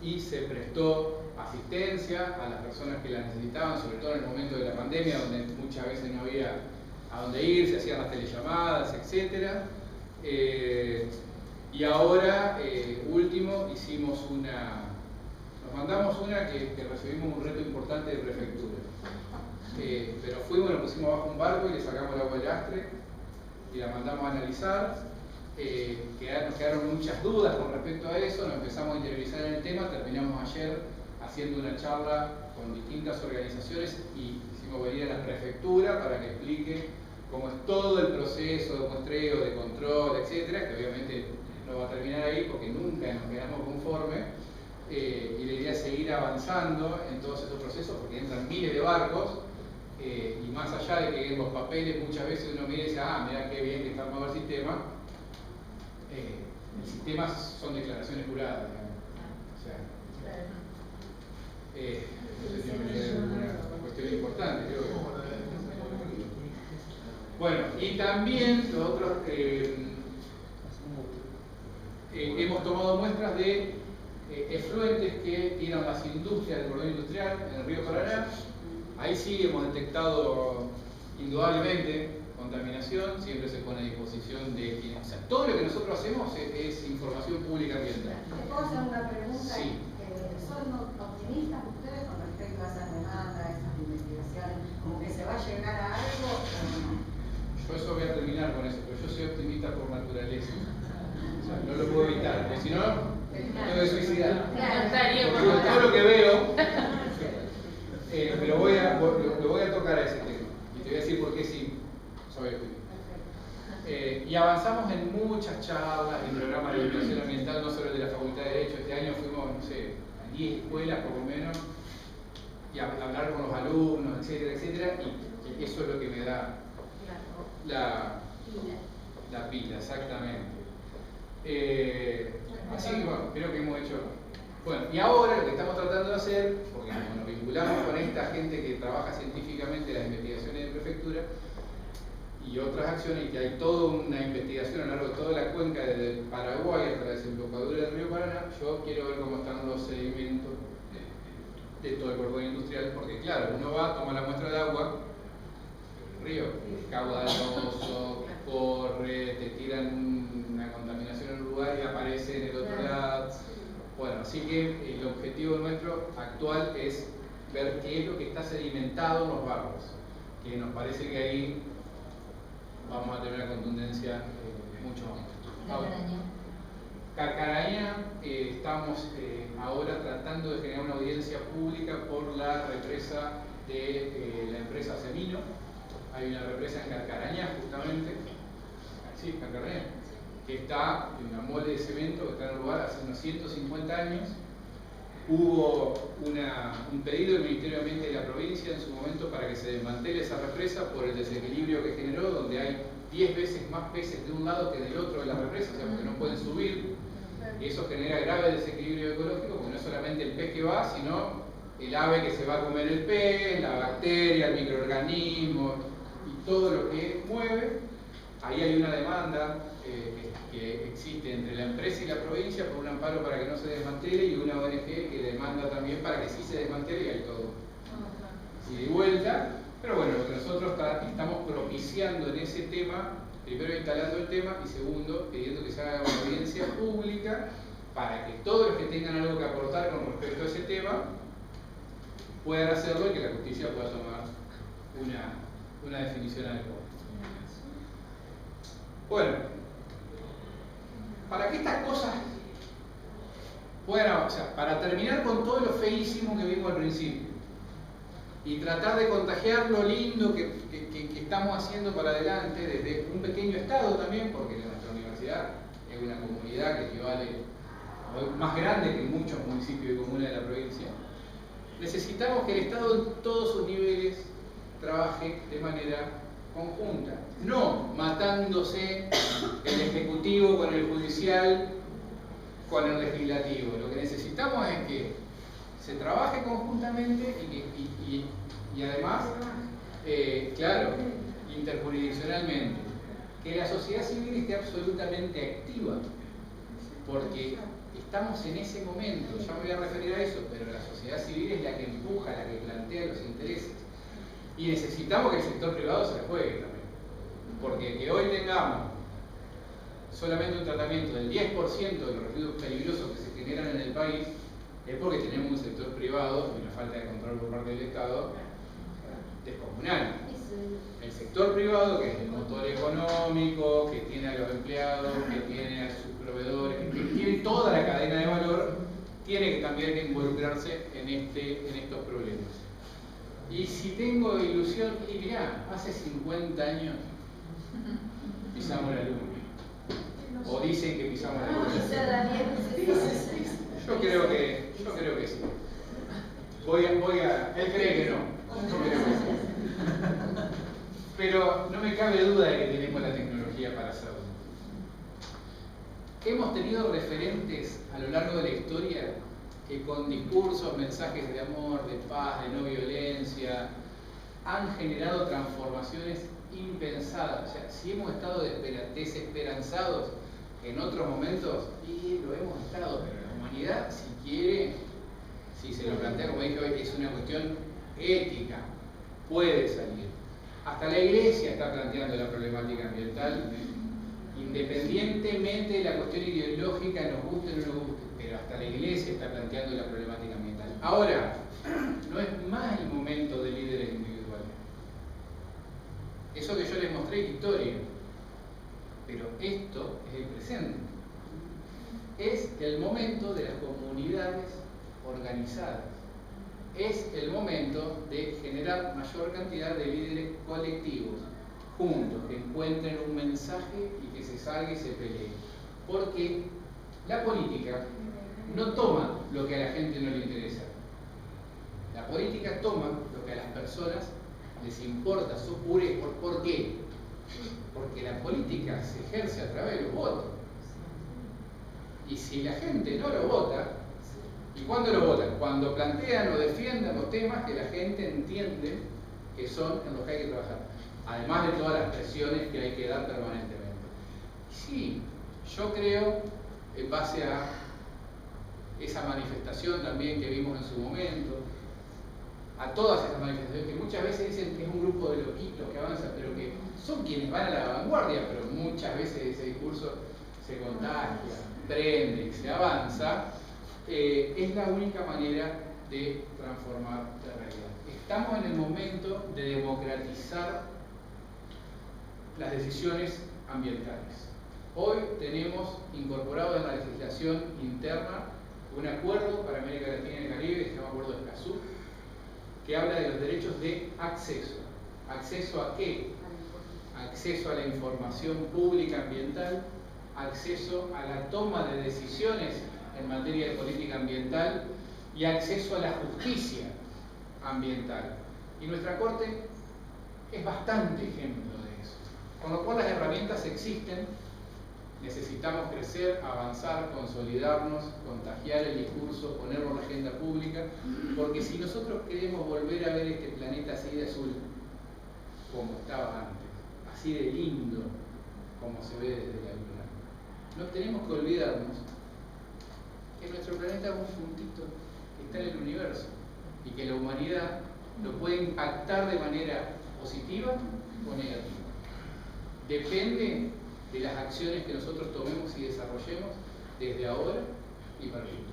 y se prestó asistencia a las personas que la necesitaban, sobre todo en el momento de la pandemia, donde muchas veces no había a dónde ir, se hacían las telellamadas, etc. Y ahora, último, nos mandamos una que recibimos un reto importante de prefectura. Pero fuimos, nos pusimos bajo un barco y le sacamos el agua del lastre y la mandamos a analizar. Nos quedaron muchas dudas con respecto a eso, nos empezamos a interiorizar en el tema, terminamos ayer haciendo una charla con distintas organizaciones y hicimos venir a la prefectura para que explique cómo es todo el proceso de muestreo, de control, etcétera, que obviamente no va a terminar ahí porque nunca nos quedamos conformes. Y la idea es seguir avanzando en todos estos procesos porque entran miles de barcos. Y más allá de que en los papeles muchas veces uno mira y dice, mira qué bien que está armado el sistema, el sistema son declaraciones juradas, digamos. O sea, es una cuestión importante, creo que. Bueno, y también nosotros hemos tomado muestras de efluentes que tiran las industrias del cordón industrial en el río Paraná. Ahí sí hemos detectado indudablemente contaminación, siempre se pone a disposición de quienes. O sea, todo lo que nosotros hacemos es información pública ambiental. ¿Te puedo hacer una pregunta? Sí. ¿Son optimistas ustedes con respecto a esas demandas, a esas investigaciones? ¿Como que se va a llegar a algo? Yo eso voy a terminar con eso, pero yo soy optimista por naturaleza. O sea, no lo puedo evitar, porque si no, tengo que suicidar. Porque todo lo que veo. Pero lo voy a tocar a ese tema y te voy a decir por qué sí soy optimista. Y avanzamos en muchas charlas y programas de educación ambiental, no solo de la Facultad de Derecho. Este año fuimos, no sé, a 10 escuelas por lo menos y a hablar con los alumnos, etcétera, etcétera. Y eso es lo que me da la pila, exactamente. Así que bueno, creo que hemos hecho. Bueno, y ahora lo que estamos tratando de hacer, porque como nos vinculamos con esta gente que trabaja científicamente las investigaciones de prefectura y otras acciones, y que hay toda una investigación a lo largo de toda la cuenca desde Paraguay hasta la desembocadura del río Paraná, yo quiero ver cómo están los sedimentos de todo el cordón industrial, porque claro, uno va, toma la muestra de agua, río, caudaloso, corre, te tiran una contaminación en un lugar y aparece en el otro lado. Bueno, así que el objetivo nuestro actual es ver qué es lo que está sedimentado en los barrios, que nos parece que ahí vamos a tener una contundencia mucho más. Carcarañá, estamos ahora tratando de generar una audiencia pública por la represa de la empresa Semino. Hay una represa en Carcarañá, justamente, sí, Carcarañá, que está en una mole de cemento que está en el lugar hace unos 150 años. Hubo un pedido del Ministerio de Ambiente de la provincia en su momento para que se desmantele esa represa por el desequilibrio que generó, donde hay 10 veces más peces de un lado que del otro de la represa, o sea, porque no pueden subir. Y eso genera grave desequilibrio ecológico, porque no es solamente el pez que va, sino el ave que se va a comer el pez, la bacteria, el microorganismo y todo lo que mueve. Ahí hay una demanda que existe entre la empresa y la provincia por un amparo para que no se desmantele y una ONG que demanda también para que sí se desmantele y hay todo y de vuelta. Pero bueno, lo que nosotros estamos propiciando en ese tema, primero instalando el tema y segundo pidiendo que se haga una audiencia pública para que todos los que tengan algo que aportar con respecto a ese tema puedan hacerlo y que la justicia pueda tomar una definición adecuada. Bueno, para que estas cosas puedan avanzar, para terminar con todo lo feísimo que vimos al principio y tratar de contagiar lo lindo que estamos haciendo para adelante desde un pequeño estado también, porque nuestra universidad es una comunidad que equivale más grande que muchos municipios y comunas de la provincia, necesitamos que el Estado en todos sus niveles trabaje de manera conjunta, no matándose el Ejecutivo con el Judicial, con el Legislativo. Lo que necesitamos es que se trabaje conjuntamente y además claro, interjurisdiccionalmente, que la sociedad civil esté absolutamente activa, porque estamos en ese momento, ya me voy a referir a eso, pero la sociedad civil es la que empuja, la que plantea los intereses. Y necesitamos que el sector privado se la juegue también. Porque que hoy tengamos solamente un tratamiento del 10% de los residuos peligrosos que se generan en el país, es porque tenemos un sector privado y una falta de control por parte del Estado descomunal. El sector privado, que es el motor económico, que tiene a los empleados, que tiene a sus proveedores, que tiene toda la cadena de valor, tiene que también involucrarse en estos problemas. Y si tengo ilusión, y mirá, hace 50 años pisamos la luna. O dicen que pisamos la luna. Yo creo que sí. Él cree que no. Yo creo que sí. Pero no me cabe duda de que tenemos la tecnología para hacerlo. Hemos tenido referentes a lo largo de la historia que con discursos, mensajes de amor, de paz, de no violencia, han generado transformaciones impensadas. O sea, si hemos estado desesperanzados en otros momentos, y lo hemos estado, pero la humanidad, si quiere, si se lo plantea, como dije hoy, es una cuestión ética, puede salir. Hasta la Iglesia está planteando la problemática ambiental, independientemente de la cuestión ideológica, nos guste o no nos guste, pero hasta la Iglesia está planteando la problemática ambiental. Ahora, no es más el momento de líderes individuales. Eso que yo les mostré es historia, pero esto es el presente. Es el momento de las comunidades organizadas. Es el momento de generar mayor cantidad de líderes colectivos, juntos, que encuentren un mensaje y que se salga y se pelee. Porque la política no toma lo que a la gente no le interesa. La política toma lo que a las personas les importa, ¿por qué? Porque la política se ejerce a través de los votos. Y si la gente no lo vota, ¿y cuándo lo votan? Cuando plantean o defienden los temas que la gente entiende que son en los que hay que trabajar. Además de todas las presiones que hay que dar permanentemente. Sí, yo creo, en base a esa manifestación también que vimos en su momento, a todas esas manifestaciones que muchas veces dicen que es un grupo de loquitos que avanzan, pero que son quienes van a la vanguardia, pero muchas veces ese discurso se contagia, prende y se avanza, es la única manera de transformar la realidad. Estamos en el momento de democratizar las decisiones ambientales. Hoy tenemos incorporado en la legislación interna un acuerdo para América Latina y el Caribe, que se llama Acuerdo de Escazú, que habla de los derechos de acceso. ¿Acceso a qué? Acceso a la información pública ambiental, acceso a la toma de decisiones en materia de política ambiental y acceso a la justicia ambiental. Y nuestra Corte es bastante ejemplo de eso. Con lo cual las herramientas existen, necesitamos crecer, avanzar, consolidarnos, contagiar el discurso, ponerlo en la agenda pública, porque si nosotros queremos volver a ver este planeta así de azul, como estaba antes, así de lindo, como se ve desde la Luna, no tenemos que olvidarnos que nuestro planeta es un puntito que está en el universo y que la humanidad lo puede impactar de manera positiva o negativa. Depende de las acciones que nosotros tomemos y desarrollemos desde ahora y para el futuro.